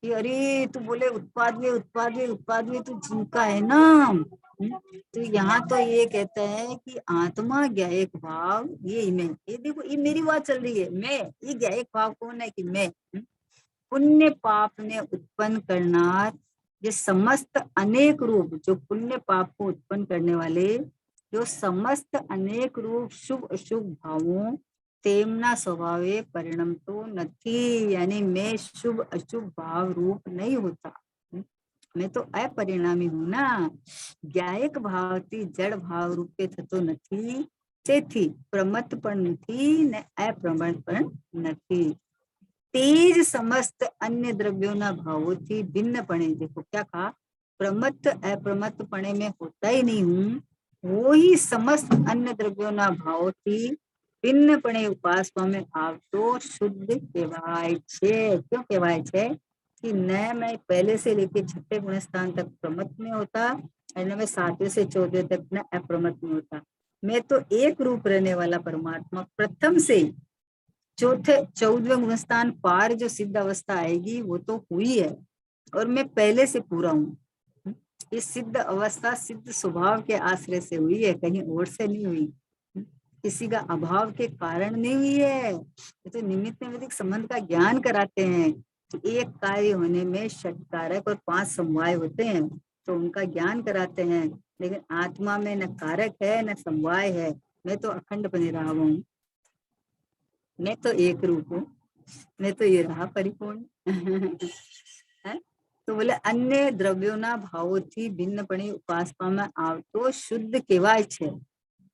S1: कि अरे तू बोले उत्पाद में उत्पाद में उत्पाद में तू जिनका है ना। तो यहाँ तो ये कहता है कि आत्मा ज्ञायक भाव, ये मैं, ये देखो ये मेरी बात चल रही है, मैं, ये ज्ञायक भाव कौन है कि मैं। पुण्य पाप ने उत्पन्न करनार ये समस्त अनेक रूप, जो पुण्य पाप को उत्पन्न करने वाले जो समस्त अनेक रूप शुभ अशुभ भावों तेमना स्वभावे परिणम तो नहीं, यानी मैं शुभ अशुभ भाव रूप नहीं होता, मैं तो अपरिणामी हूँ ना। ज्ञायक भावती जड़ भाव रूपे थतो નથી, તેથી પ્રમત પણ નથી ને અપ્રમત પણ નથી। तेज समस्त अन्य द्रव्यों ना भावों थी भिन्न पणे, देखो क्या कहा, प्रमत्त अप्रमत्त पणे में होता ही नहीं हूँ, वो ही समस्त अन्य द्रव्यों ना भावों थी भिन्न पणे उपासना में आवतो शुद्ध कहवाय छे। क्यों कहवाय छे कि न मैं पहले से लेके छठे गुणस्थान तक प्रमत्त में होता और न मैं सातवें से चौथे तक न अप्रमत्त में होता। मैं तो एक रूप रहने वाला परमात्मा प्रथम से चौथे 14वें गुणस्थान पार जो सिद्ध अवस्था आएगी वो तो हुई है, और मैं पहले से पूरा हूँ। इस सिद्ध अवस्था सिद्ध स्वभाव के आश्रय से हुई है, कहीं और से नहीं हुई, किसी का अभाव के कारण नहीं हुई है। ये तो निमित्त निमित्त संबंध का ज्ञान कराते हैं एक कार्य होने में षटकारक और 5 समवाय होते हैं, तो उनका ज्ञान कराते हैं। लेकिन आत्मा में न कारक है न समवाय है, मैं तो अखंड बने रहा हूँ, मैं तो एक रूप हूँ, मैं तो ये रहा परिपूर्ण है। तो बोले अन्य द्रव्यों ना भावों थी भिन्न पड़ी उपासना में आवतो शुद्ध केवाय छे,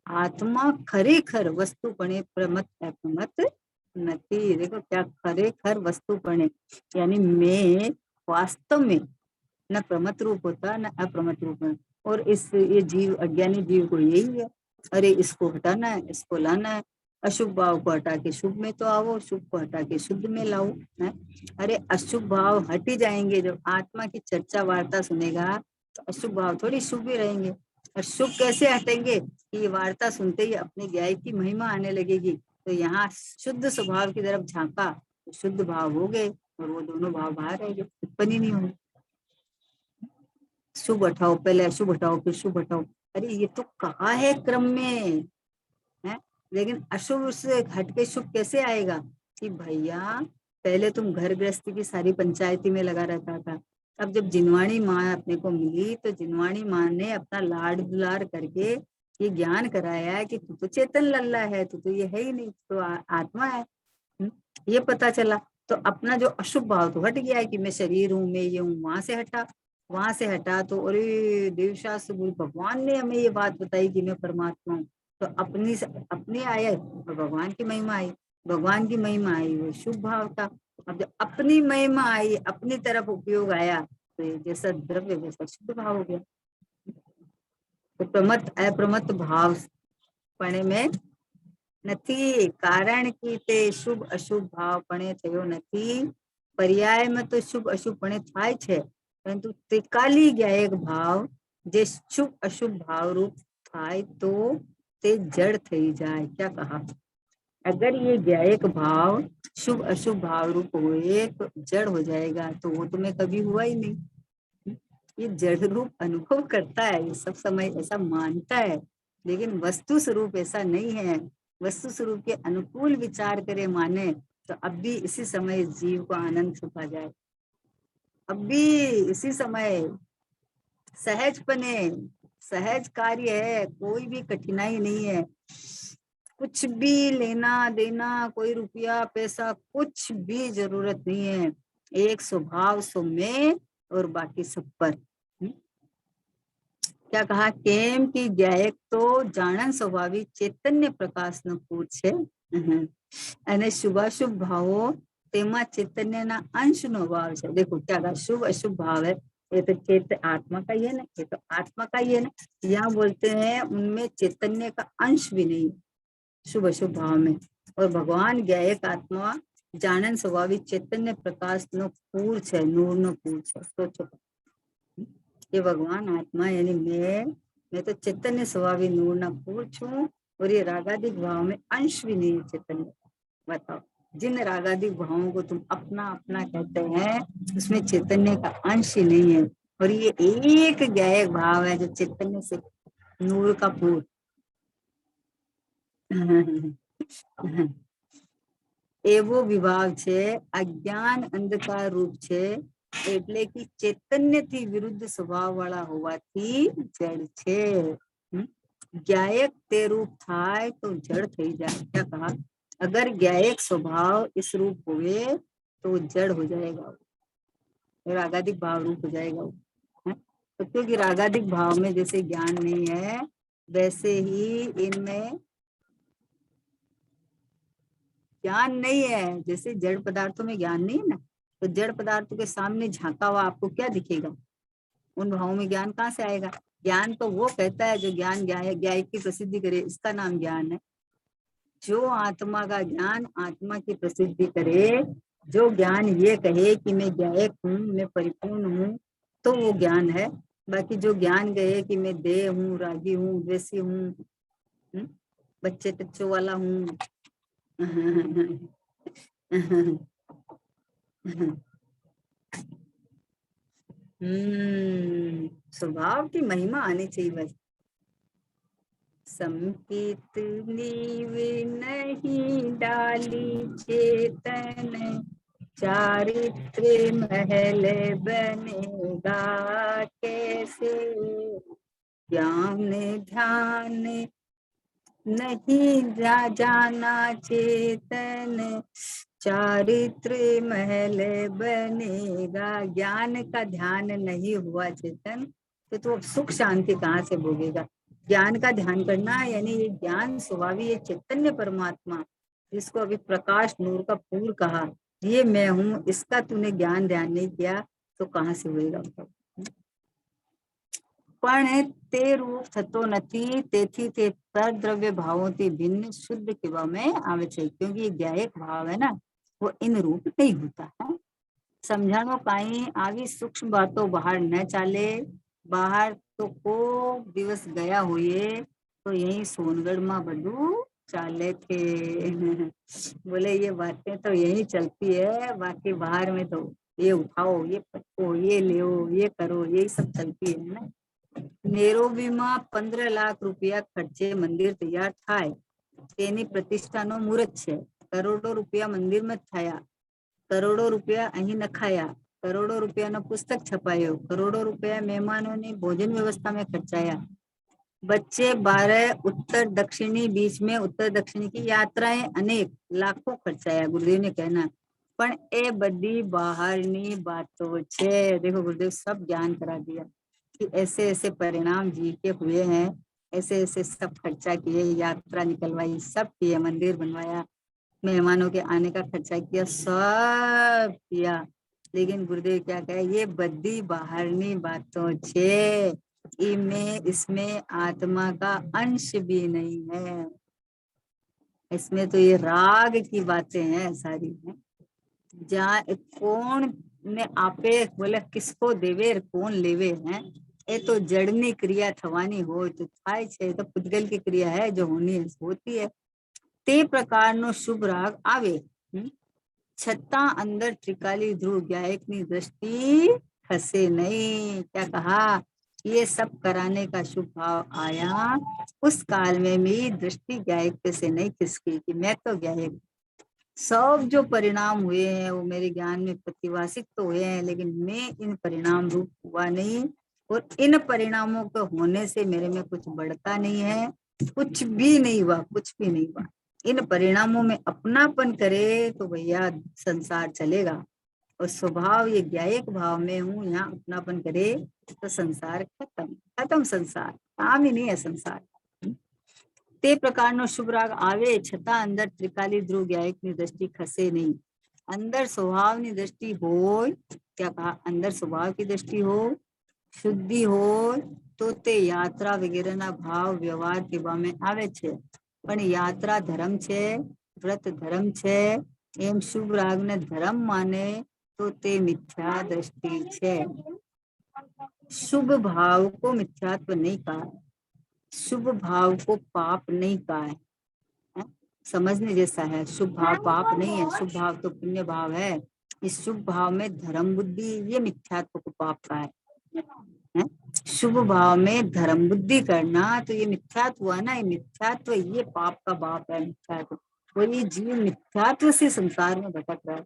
S1: आत्मा खरेखर वस्तुपणे प्रमत अप्रमत नथी। देखो क्या खरेखर वस्तुपणे, यानी मैं वास्तव में न प्रमत रूप होता न अप्रमत रूप में। और इस ये जीव अज्ञानी जीव को यही है, अरे इसको हटाना है, इसको लाना है, अशुभ भाव को हटा के शुभ में तो आओ, शुभ को हटा के शुद्ध में लाओ है। अरे अशुभ भाव हट ही जाएंगे, जब आत्मा की चर्चा वार्ता सुनेगा तो अशुभ भाव थोड़ी शुभ ही रहेंगे। और शुभ कैसे हटेंगे कि ये वार्ता सुनते ही अपने ज्ञाय की महिमा आने लगेगी, तो यहाँ शुद्ध स्वभाव की तरफ झांका तो शुद्ध भाव हो गए और वो दोनों भाव बाहर रहेंगे, उत्पन्न ही नहीं होंगे। शुभ हटाओ, पहले अशुभ हटाओ फिर शुभ हटाओ, अरे ये तो कहा है क्रम में है। लेकिन अशुभ से हट के शुभ कैसे आएगा कि भैया पहले तुम घर गृहस्थी की सारी पंचायती में लगा रहता था, अब जब जिनवाणी माँ अपने को मिली तो जिनवाणी माँ ने अपना लाड दुलार करके ये ज्ञान कराया है कि तू तो चेतन लल्ला है, तू तो ये है ही नहीं, तो आत्मा है। ये पता चला तो अपना जो अशुभ भाव तो हट गया है कि मैं शरीर हूँ, मैं ये हूँ, वहां से हटा तो अरे देवशास्त्र गुरु भगवान ने हमें ये बात बताई कि मैं परमात्मा हूँ, तो अपनी आया तो भगवान की महिमा आई, भगवान की महिमा आई वो शुभ भाव था। अब जब अपनी महिमा आई, अपनी तरफ उपयोग आया, तो ये जैसा द्रव्य वैसा शुभ भाव हो गया। तो प्रमत अप्रमत भाव पणे में નથી, કારણ કે તે શુભ અશુભ ભાવપણે થયો નથી। પર્યાયમાં તો શુભ અશુભપણે થાય છે, પરંતુ ત્રિકાલી જ્ઞાયક ભાવ જે શુભ અશુભ ભાવ रूप થાય તો તે જड़ થઈ જાય। क्या कहा, अगर ये ज्ञायक भाव शुभ अशुभ भाव रूप हुए तो जड़ हो जाएगा, तो वो तुम्हें कभी हुआ ही नहीं। ये जड़ रूप अनुभव करता है, ये सब समय ऐसा मानता है, लेकिन वस्तु स्वरूप ऐसा नहीं है। वस्तु स्वरूप के अनुकूल विचार करे माने तो अब भी इसी समय जीव को आनंद छुपा जाए, अब भी इसी समय सहजपने, सहज कार्य है, कोई भी कठिनाई नहीं है, कुछ भी लेना देना, कोई रुपया पैसा कुछ भी जरूरत नहीं है, एक स्वभाव सो में और बाकी सब पर। क्या कहा, केम की ज्ञायक तो जाणन स्वाभाविक चैतन्य प्रकाश नो पूर छे અને શુભાશુભ ભાવો તેમાં ચૈતન્યના અંશનો ભાવ છે। देखो क्या कहा, शुभ अशुभ भाव है, ये तो चेत आत्मा का ही है ना, ये तो आत्मा का ही है ना। यहाँ बोलते हैं उनमें चैतन्य का अंश भी नहीं शुभ अशुभ भाव में। और भगवान ज्ञायक आत्मा जानन स्वाभाविक चैतन्य प्रकाश नो पूर है, नूर नो पूर है। सोचो ये भगवान आत्मा यानी मैं तो चैतन्य स्वभावी नूर ना पूर छू, और ये रागादिक भाव में अंश भी नहीं चैतन्य। बताओ, जिन रागादिक भावों को तुम अपना अपना कहते हैं उसमें चैतन्य का अंश ही नहीं है, और ये एक ज्ञायक भाव है जो चैतन्य से नूर का पूर એવો વિભાગ છે, અજ્ઞાન અંધકાર રૂપ છે, એટલે કે ચૈતન્યથી વિરુદ્ધ સ્વભાવ વાળા હોવાથી જડ છે। ज्ञायक ते रूप थाय तो जड़ थई जाए। क्या कहा, अगर ज्ञायक स्वभाव इस रूप हुए तो जड़ हो जाएगा, रागादिक भाव रूप हो जाएगा वो। तो क्योंकि रागादिक भाव में जैसे ज्ञान नहीं है, वैसे ही इनमें ज्ञान नहीं है। जैसे जड़ पदार्थों में ज्ञान नहीं है ना, तो जड़ पदार्थों के सामने झांका हुआ आपको क्या दिखेगा, उन भावों में ज्ञान कहाँ से आएगा। ज्ञान तो वो कहता है जो ज्ञान ज्ञायक की प्रसिद्धि करे, इसका नाम ज्ञान है। जो आत्मा का ज्ञान आत्मा की प्रसिद्धि करे, जो ज्ञान ये कहे कि मैं ज्ञायक हूँ, मैं परिपूर्ण हूँ, तो वो ज्ञान है। बाकी जो ज्ञान कहे कि मैं देह हूँ, रागी हूँ, द्वेषी हूँ, बच्चे टच्चों वाला हूँ स्वभाव की महिमा आनी चाहिए बस। संकित नीव नहीं डाली चेतन, चारित्र्य महल बनेगा कैसे, ज्ञान ध्यान नहीं जाना चेतन, चारित्र्य महल बनेगा। ज्ञान का ध्यान नहीं हुआ चेतन तो तू अब सुख शांति कहाँ से भोगेगा। ज्ञान का ध्यान करना यानी ये ज्ञान स्वभावी, ये चैतन्य परमात्मा जिसको अभी प्रकाश नूर का पूर कहा, ये मैं हूँ, इसका तूने ज्ञान ध्यान नहीं किया तो कहाँ से होएगा। पण ते रूप थतो નથી, તેથી તે परद्रव्य भावों भिन्न शुद्ध केवा में आवे छे। क्योंकि ये ज्ञायक भाव है ना, वो इन रूप नहीं होता है। समझानो काई आवी सूक्ष्म बातों बाहर न चाले। बाहर तो को दिवस गया हुए तो यही सोनगढ़ में बधु चाले थे। बोले ये बातें तो यही चलती है, बाकी बाहर में तो ये उठाओ, ये पटको, ये ले, ये करो, यही सब चलती है ना। नेरोबीમાં 15 લાખ રૂપિયા ખર્ચે મંદિર તૈયાર થાય, તેની પ્રતિષ્ઠાનો મુહૂર્ત છે। કરોડો રૂપિયા મંદિરમાં થયા, કરોડો રૂપિયા અહીં નખાયા, કરોડો રૂપિયાનો પુસ્તક છપાયો, કરોડો રૂપિયા મહેમાનોની ભોજન વ્યવસ્થામાં ખર્ચાયા। बच्चे 12 उत्तर दक्षिणी बीच में उत्तर दक्षिणी की यात्राएं अनेक लाखों खर्चाया। गुरुदेव ने कहना पण ए बड़ी बाहरनी बातों छे। देखो गुरुदेव सब ज्ञान करा दिया कि ऐसे ऐसे परिणाम जी के हुए हैं, ऐसे ऐसे सब खर्चा किए, यात्रा निकलवाई, सब किए, मंदिर बनवाया, मेहमानों के आने का खर्चा किया, सब किया। लेकिन गुरुदेव क्या कहे, ये बड़ी बाहरनी बातों छे, इसमें आत्मा का अंश भी नहीं है। इसमें तो ये राग की बातें हैं सारी हैं। जहाँ कौन ने आपे बोले किसको देवे कौन लेवे हैं, ये तो जड़नी क्रिया थवानी हो तो थाय छे, तो पुद्गल की क्रिया है जो होनी है होती है। ते प्रकार नो शुभ राग आवे, छत्ता अंदर त्रिकाली ध्रुव गायक नी दृष्टि खसे नहीं। क्या कहा, ये सब कराने का शुभ भाव आया, उस काल में भी दृष्टि गायक पे से नहीं खिसकी कि मैं तो गायक। सब जो परिणाम हुए हैं वो मेरे ज्ञान में प्रतिवासित तो हुए हैं, लेकिन मैं इन परिणाम रूप हुआ नहीं, और इन परिणामों के होने से मेरे में कुछ बढ़ता नहीं है, कुछ भी नहीं हुआ, कुछ भी नहीं हुआ। इन परिणामों में अपनापन करे तो भैया संसार चलेगा, और स्वभाव ये ज्ञायक भाव में हूँ, यहाँ अपनापन करे तो संसार खत्म, खत्म संसार, काम ही नहीं है संसार। ते प्रकारનો શુભ રાગ આવે છતાં અંદર ત્રિકાલી ધ્રુવ ગાયકની દ્રષ્ટિ ખસે નહીં। અંદર સ્વભાવની દ્રષ્ટિ હોય, क्या कहा, अंदर स्वभाव की दृष्टि हो, शुद्धि हो तो ते यात्रा वगैरहના ભાવ વ્યવહાર કહેવામાં આવે છે। પણ યાત્રા ધર્મ છે, વ્રત ધર્મ છે, એમ શુભ રાગને ધર્મ માને તો તે મિથ્યા દ્રષ્ટિ છે। शुभ भाव को मिथ्यात्व नहीं कहा, शुभ भाव को पाप नहीं कहा है, समझने जैसा है। शुभ भाव पाप नहीं है, शुभ भाव तो पुण्य भाव है। इस शुभ भाव में धर्म बुद्धि, ये मिथ्यात्व को पाप का है। शुभ भाव में धर्म बुद्धि करना तो ये मिथ्यात्व हुआ ना, ये मिथ्यात्व, ये पाप का बाप है मिथ्यात्व। और ये जीव मिथ्यात्व से संसार में भटक रहा है।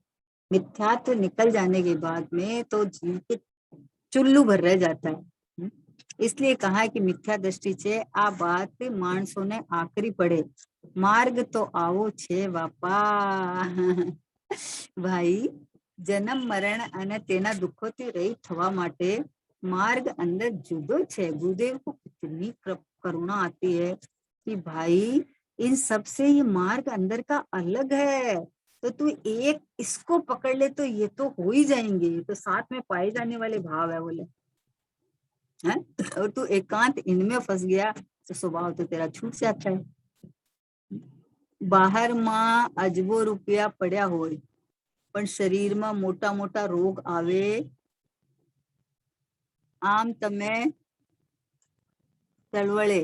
S1: मिथ्यात्व निकल जाने के बाद में तो जीव के चुल्लू भर रह जाता है। इसलिए कहा कि मिथ्या दृष्टि छे आ बात माणसों ने आकरी पड़े, मार्ग तो आवो छे बापा। भाई जन्म मरण અને તેના દુઃખોથી રહિત થવા માટે मार्ग अंदर जुदो छे। गुरुदेव को कितनी करुणा आती है कि भाई इन सब से ये मार्ग अंदर का अलग है, तो तू एक इसको पकड़ ले तो ये तो हो ही जाएंगे, ये तो साथ में पाए जाने वाले भाव है बोले है। और तू एकांत इनमें फंस गया तो स्वभाव तो तेरा छूट जाता है। बाहर में अजबो रुपया पड़ा हो पण शरीर में मोटा मोटा रोग आवे, आम तमे तलवळे,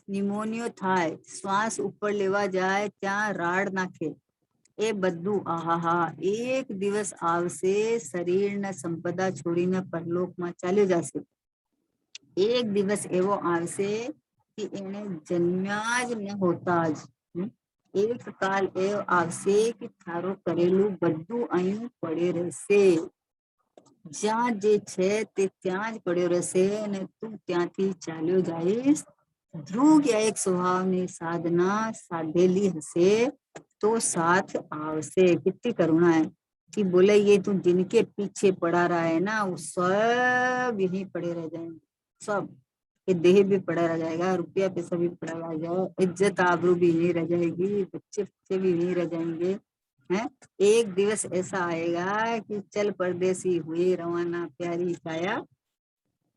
S1: निमोनियो थाय, श्वास ऊपर लेवा जाए त्या राड नाखे, ए बधु आहा एक दिवस आवशे, शरीर ने संपदा छोड़ीने परलोक में चाल्यो जाशे। एक दिवस एवो आवशे कि एने जन्म्या ज न होता ज એક કાલ એવ આવશે કે તારો કરેલું બધું અહીં પડે રહેશે, જ્યાં જે છે તે ત્યાં જ પડ્યો રહેશે અને તું ત્યાંથી ચાલ્યો જઈશ. ધ્રુવ એક સ્વભાવની સાધના સાધેલી હશે तो साथ आवसे। कितनी करुणा है कि बोले ये तू जिनके पीछे पड़ा रहा है ना वो सब यहीं पड़े रह जाएंगे, सब। ये देह भी पड़ा रह जाएगा, रुपया पैसा भी पड़ा रह जाएगा, इज्जत आबरू भी यहीं रह जाएगी, बच्चे बच्चे भी यहीं रह जाएंगे। हैं, एक दिवस ऐसा आएगा कि चल परदेसी हुए रवाना प्यारी काया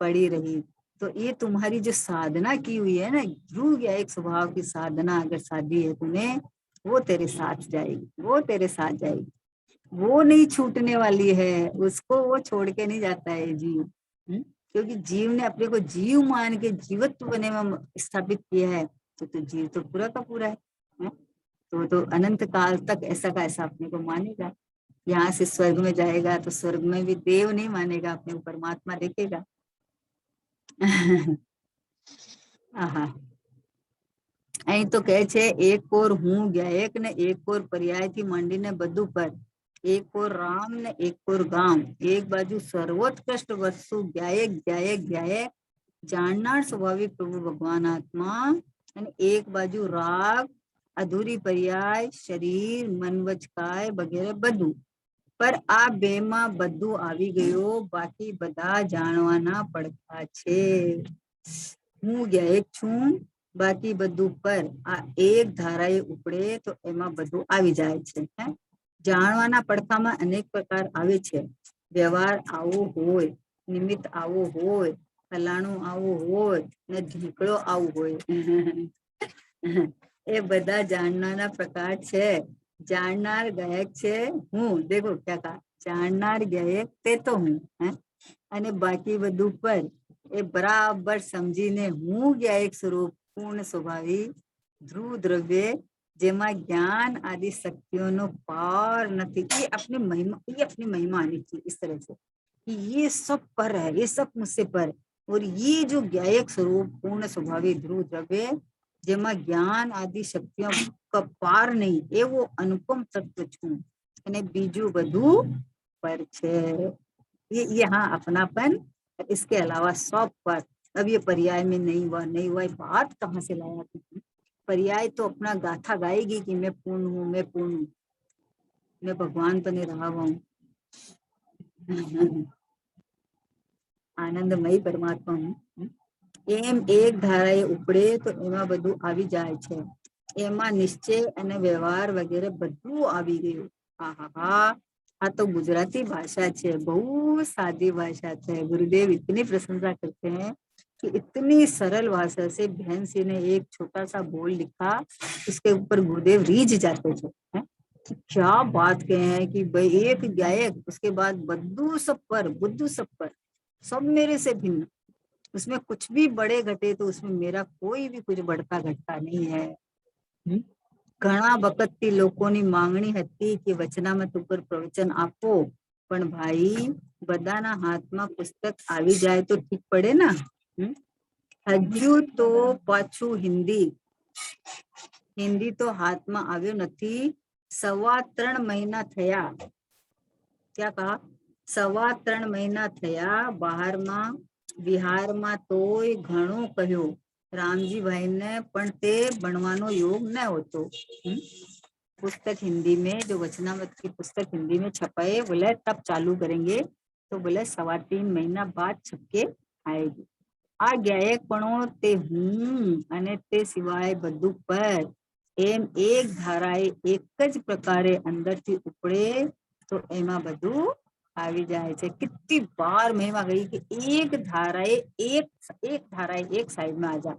S1: पड़ी रही। तो ये तुम्हारी जो साधना की हुई है ना, ध्रुव या एक स्वभाव की साधना अगर साधी है तूने, वो तेरे साथ जाएगी, वो तेरे साथ जाएगी, वो नहीं छूटने वाली है, उसको वो छोड़ के नहीं जाता है जीव। क्योंकि जीव ने अपने को जीव मान के जीवत्व बने में स्थापित किया है, तो जीव तो पूरा का पूरा है? तो अनंत काल तक ऐसा का ऐसा अपने को मानेगा। यहाँ से स्वर्ग में जाएगा तो स्वर्ग में भी देव नहीं मानेगा, अपने को परमात्मा देखेगा। અહીં તો કહે છે એક ઓર હું ગાયક ને એક ઓર પર્યાય થી માંડીને બધું પર, એક ઓર રામ ને એક ઓર ગામ, એક બાજુ સર્વોત્કૃષ્ટ વસ્તુ ગાયક ગાયક ગાયક જાણનાર સ્વાભાવિક પ્રભુ ભગવાન આત્મા, અને એક બાજુ રાગ અધૂરી પર્યાય શરીર મન વચકાય વગેરે બધું. પર આ બેમાં બધું આવી ગયો, બાકી બધા જાણવાના પડતા છે. હું ગાયક છું, બાકી બધું પર આ એક ધારાએ ઉપડે તો એમાં બધું આવી જાય છે. જાણવાના પડખામાં અનેક પ્રકાર આવે છે. વ્યવહાર આવો હોય, નિમિત્ત આવો હોય, ફલાણું આવું હોય ને ઢીકળો આવું હોય. એ બધા જાણવાના પ્રકાર છે. જાણનાર ગાયક છે હું, દેખો ક્યાં કા, જાણનાર ગાયક તે તો હું, અને બાકી બધું પર એ બરાબર સમજીને હું ગાયક સ્વરૂપ પૂર્ણ સ્વભાવી ધ્રુવ દ્રવ્ય જેમાં ज्ञान आदि शक्तियों नो पार नहीं, ये अपनी महिमा आनी चाहिए इस तरह से कि ये सब पर है, ये सब मुझसे पर। और ये जो ज्ञायक स्वरूप पूर्ण स्वभावी ध्रुव द्रव्य जेमा ज्ञान आदि शक्तियों का पार नहीं, ये वो अनुपम तत्व छू અને બીજું બધું पर छे। ये यहाँ अपनापन, इसके अलावा सब पर। अब ये पर्याय में नहीं हुआ नहीं हुआ, बात कहाँ से लाया? पर्याय तो अपना गाथा गाएगी कि मैं पूर्ण हूँ, मैं पूर्ण हूँ, मैं भगवान बने रहा हुआ हूँ, आनंदमयी परमात्मा हूँ। एम एक धाराए उपड़े तो एमा बधु आवी जाए छे, एमा निश्चय अने व्यवहार वगैरह बधु आवी गयुं। आहा, आ तो गुजराती भाषा छे, बहुत सादी भाषा है। गुरुदेव इतनी प्रशंसा करते हैं कि इतनी सरल भाषा से बहन सी ने एक छोटा सा बोल लिखा, इसके ऊपर गुरुदेव रीझ जाते थे। क्या बात कहे हैं कि भाई एक गायक, उसके बाद बद्धू सब पर, बुद्धू सब पर, सब मेरे से भिन्न, उसमें कुछ भी बड़े घटे तो उसमें मेरा कोई भी कुछ बढ़ता घटता नहीं है। घणा वखतथी लोकोनी मांगणी हती कि वचनामृत ઉપર પ્રવચન આપો, પણ ભાઈ બધાના હાથમાં પુસ્તક આવી જાય તો ઠીક પડે ના। હજુ તો પાછું હિન્દી તો હાથમાં આવ્યો નથી। 3.25 મહિના થયા। क्या कहा? 3.25 મહિના થયા બહારમાં બિહારમાં, તોય ઘણું કહ્યું रामजी भाई ने, पण ते बनवानो योग न होतो। पुस्तक हिंदी में, जो वचनामृत की पुस्तक हिंदी में छपाए, बोले तब चालू करेंगे, तो बोले 3.25 महीना बाद छपके आएगी। आ गायकपणो ते हूँ अने ते सिवाय बधु पर एम एक धाराए एक ज प्रकारे अंदर थी उपड़े तो एमा बधु आवी जाए छे। कितनी बार महिमा गई कि एक धाराए एक साइड में आ जा,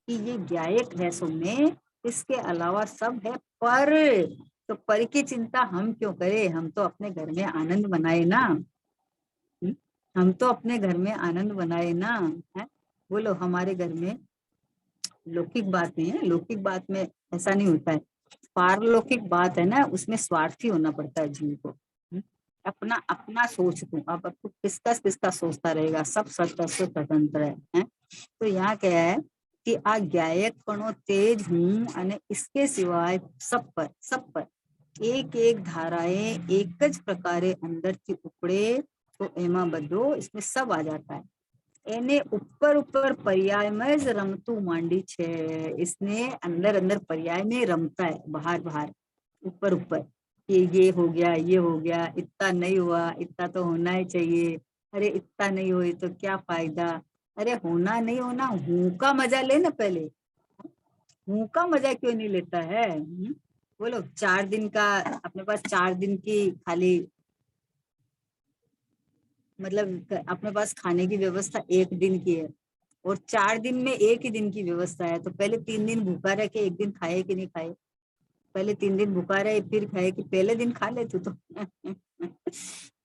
S1: कि ये गायक है सुनने, इसके अलावा सब है पर। तो पर की चिंता हम क्यों करें? हम तो अपने घर में आनंद बनाए ना, हम तो अपने घर में आनंद बनाए ना, है? बोलो, हमारे घर में लौकिक बात नहीं है, लौकिक बात में ऐसा नहीं होता है। पारलौकिक बात है ना, उसमें स्वार्थी होना पड़ता है जीव को। अपना अपना सोच तू, अब किसका सोचता रहेगा, सब स्वतंत्र है। तो यहाँ क्या है कि આ જ્ઞાયકપણો તેજ હું અને इसके सिवाय सब पर एक एक धाराएं एक ज प्रकारे अंदरથી ઉપડે तो એમાં બધો इसमें सब आ जाता है। એને ऊपर ऊपर पर्याय में ज रमतू मांडी छे। इसने अंदर अंदर पर्याय में रमता है, बाहर बाहर ऊपर ऊपर, ये हो गया, ये हो गया, इतना नहीं हुआ, इतना तो होना ही चाहिए, अरे इतना नहीं हुई तो क्या फायदा, अरे होना नहीं होना हूं का मजा ले ना, पहले हूं का मजा क्यों नहीं लेता है? बोलो 4 दिन का अपने पास, 4 दिन की खाली मतलब अपने पास खाने की व्यवस्था 1 दिन की है और 4 दिन में 1 ही दिन की व्यवस्था है, तो पहले 3 दिन भूखा रह के 1 दिन खाए कि नहीं खाए? पहले 3 दिन भूखा रहे फिर खाए कि पहले दिन खा ले तू तो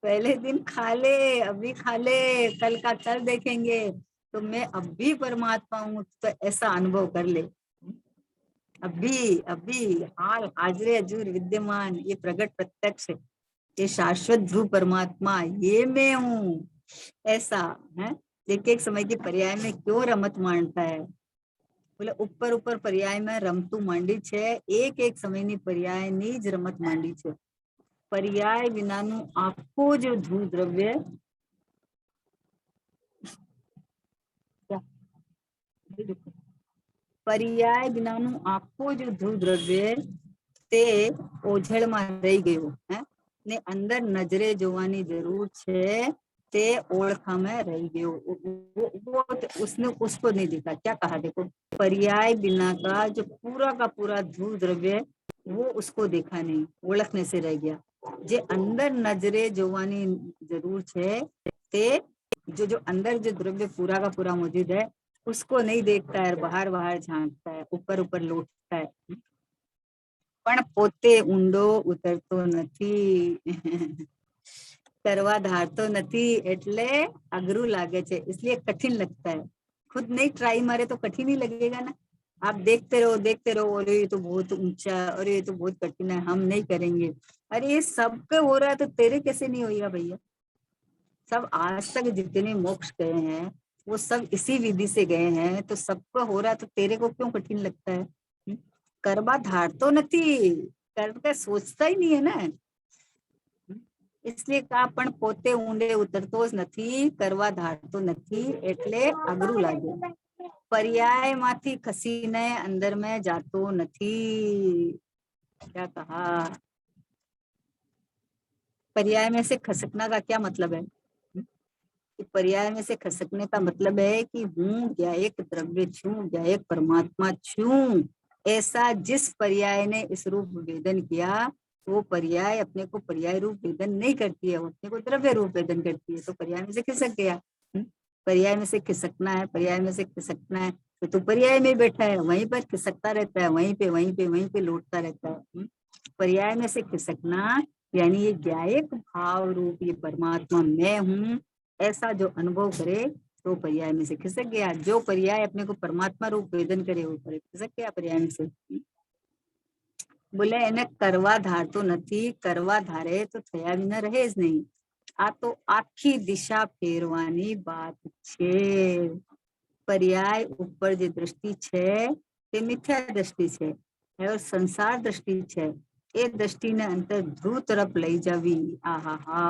S1: पहले दिन खा ले, अभी खा ले, कल का कल देखेंगे, तो मैं अभी परमात्मा हूँ, तो ऐसा अनुभव कर ले। अभी अभी हाल हाजरे हजूर विद्यमान, ये प्रकट प्रत्यक्ष, ये शाश्वत ध्रुव परमात्मा, ये मैं हूँ, ऐसा है। एक एक समय की पर्याय में क्यों रमत मानता है? बोले ऊपर ऊपर पर्याय में रमतू માંડી છે, એક એક સમયની પર્યાયની જ રમત માંડી છે। पर्याय વિનાનું આખું જો ધ્રુવ દ્રવ્ય पर्याय વિનાનું આખું જો ધ્રુવ દ્રવ્ય તે ઓઝળમાં રહી ગયું હે ને અંદર નજરે જોવાની જરૂર છે, ते ओळखा में रह गयो। वो उसने उसको नहीं दिखा। क्या कहा देखो, पर्याय बिना का जो पूरा का पूरा ध्रुव द्रव्य वो उसको देखा नहीं, ओळखने से रह गया। जे अंदर नजरे जोवानी जरूर है, ते जो जो अंदर जो द्रव्य पूरा का पूरा मौजूद है उसको नहीं देखता है, बाहर बाहर झांकता है, ऊपर ऊपर लौटता है, पण पोते ऊंडो उतरतो નથી। करवा धारतो नहीं एटले अगरू लागे छे, इसलिए कठिन लगता है। खुद नहीं ट्राई मारे तो कठिन ही लगेगा ना। आप देखते रहो, अरे ये तो बहुत ऊंचा, अरे ये तो बहुत कठिन है, हम नहीं करेंगे। अरे ये सबके हो रहा है तो तेरे कैसे नहीं होगा भैया? सब आज तक जितने मोक्ष गए हैं वो सब इसी विधि से गए हैं, तो सबको हो रहा है तो तेरे को क्यों कठिन लगता है? करवा धारतो नहीं, करके सोचता ही नहीं है ना, इसलिए का पण पोते ऊंडे उतरतो ज નથી, કરવા ધારતો નથી એટલે અઘરું લાગે। पर्याय माथी खसीने अंदर में जातो नहीं। क्या कहा? पर्याय में से खसकना का क्या मतलब है? पर्याय में से खसकने का मतलब है कि हूँ ज्ञायक द्रव्य छू, ज्ञायक परमात्मा छू, ऐसा जिस पर्याय ने इस रूप वेदन किया, वो पर्याय अपने को पर्याय रूप वेदन नहीं करती है, वो अपने को द्रव्य रूप वेदन करती है। तो पर्याय में से खिसक गया। पर्याय में से खिसकना है, पर्याय में से खिसकना है, तो तू पर्याय में बैठा है, वहीं पर खिसकता रहता है, वहीं पे लौटता रहता है। पर्याय में से खिसकना यानी ये ज्ञायक भाव रूप ये परमात्मा मैं हूँ, ऐसा जो अनुभव करे तो पर्याय में से खिसक गया। जो पर्याय अपने को परमात्मा रूप वेदन करे वो खिसक गया पर्याय में से। बोले એને કરવા ધારતો નથી, કરવા ધારે તો થયા વિના રહે જ નહીં। આ તો આખી દિશા ફેરવાની વાત છે। पर्याय ऊपर જે દ્રષ્ટિ છે તે મિથ્યા દ્રષ્ટિ છે और संसार दृष्टि है, ये दृष्टि ने अंतर ध्रुव तरफ लई जावी। आहा हा,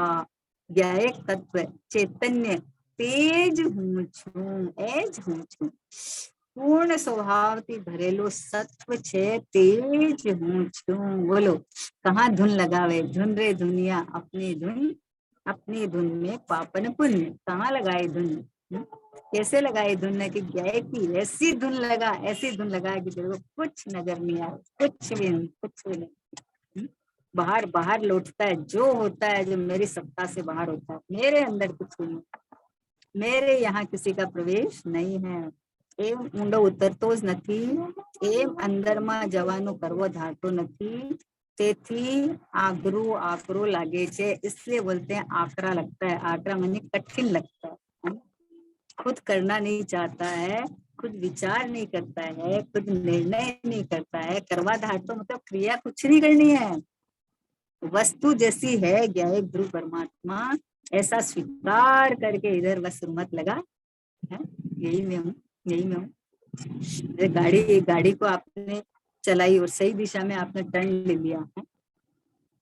S1: ज्ञायक तत्व चैतन्य तेज हूँ छू, एज हूँ छू, पूर्ण स्वभाव थी भरेलो सत्व छे, तेज हूँ छू। बोलो कहाँ धुन लगावे? धुन रे दुनिया अपनी धुन में पापन पुण्य। कहाँ लगाए धुन? कैसे लगाए धुन ने कि ज्ञायक की ऐसी धुन लगा कि तेरे को कुछ नजर नहीं आए, कुछ भी नहीं। बाहर बाहर लौटता है, जो होता है जो मेरी सत्ता से बाहर होता है, मेरे अंदर कुछ नहीं, मेरे यहाँ किसी का प्रवेश नहीं है। एम ऊंडो उतरतो ज नहीं, एम अंदर में जवानो करवो धारतो नहीं, तेथी आगरू आकरो लागे छे। इसलिए बोलते हैं आकरा लगता है। आकरा माने कठिन लगता है, खुद करना नहीं चाहता है, खुद विचार नहीं करता है, खुद निर्णय नहीं करता है। करवा धारतो मतलब क्रिया कुछ नहीं करनी है, वस्तु जैसी है ज्ञायक ध्रुव परमात्मा, ऐसा स्वीकार करके इधर बस मत लगा है, यही मैं हूँ, यही मैं हूँ। गाड़ी गाड़ी को आपने चलाई और सही दिशा में आपने टर्न ले लिया है,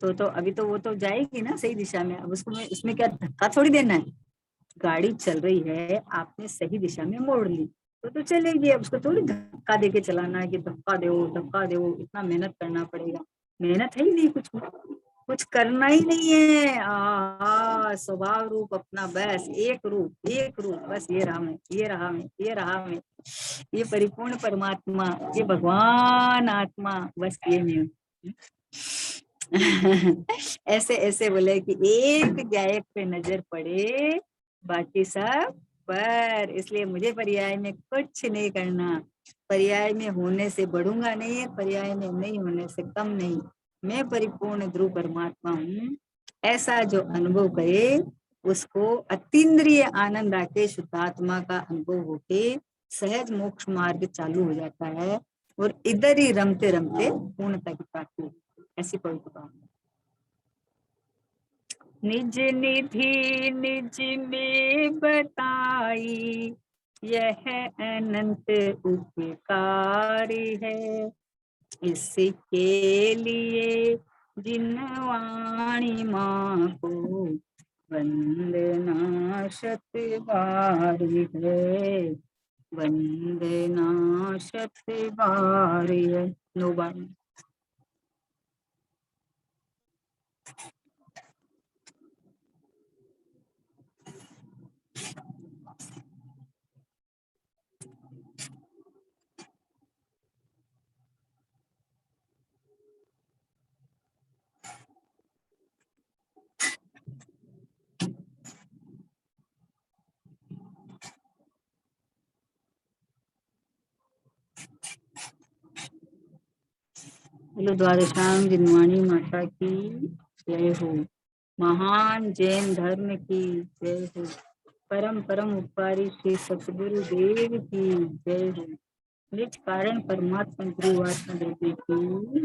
S1: तो अभी तो वो तो जाएगी ना सही दिशा में। अब उसको उसमें क्या धक्का थोड़ी देना है। गाड़ी चल रही है, आपने सही दिशा में मोड़ ली तो चलेगी। अब उसको थोड़ी धक्का देके चलाना है कि धक्का दो, इतना मेहनत करना पड़ेगा। मेहनत है ही नहीं, कुछ करना ही नहीं है। स्वभाव रूप अपना, बस एक रूप, बस ये रहा मैं, ये रहा मैं, ये रहा मैं, ये परिपूर्ण परमात्मा, ये भगवान आत्मा, बस ये मैं हूँ। ऐसे ऐसे बोले कि एक गायक पे नजर पड़े, बाकी सब पर। इसलिए मुझे पर्याय में कुछ नहीं करना। पर्याय में होने से बढ़ूंगा नहीं, पर्याय में नहीं होने से कम नहीं। मैं परिपूर्ण ध्रुव परमात्मा हूँ। ऐसा जो अनुभव करे उसको अतीन्द्रिय आनंद आके शुद्धात्मा का अनुभव होके सहज मोक्ष मार्ग चालू हो जाता है और इधर ही रमते रमते पूर्णता की प्राप्ति होती है। ऐसी पवित्र बात। निज निधि निज में बताई, यह अनंत उपकारी है। इसके लिए जिन वाणी माँ को वंदना शत बारी है, वंदना शत बारी है। नो बारी। हेलो द्वादशांग जिनवाणी माता की जय हो। महान जैन धर्म की जय हो। परम परम उपकारी श्री सतगुरु देव की जय हो। निज कारण परमात्मा गुरु आत्मा देवी की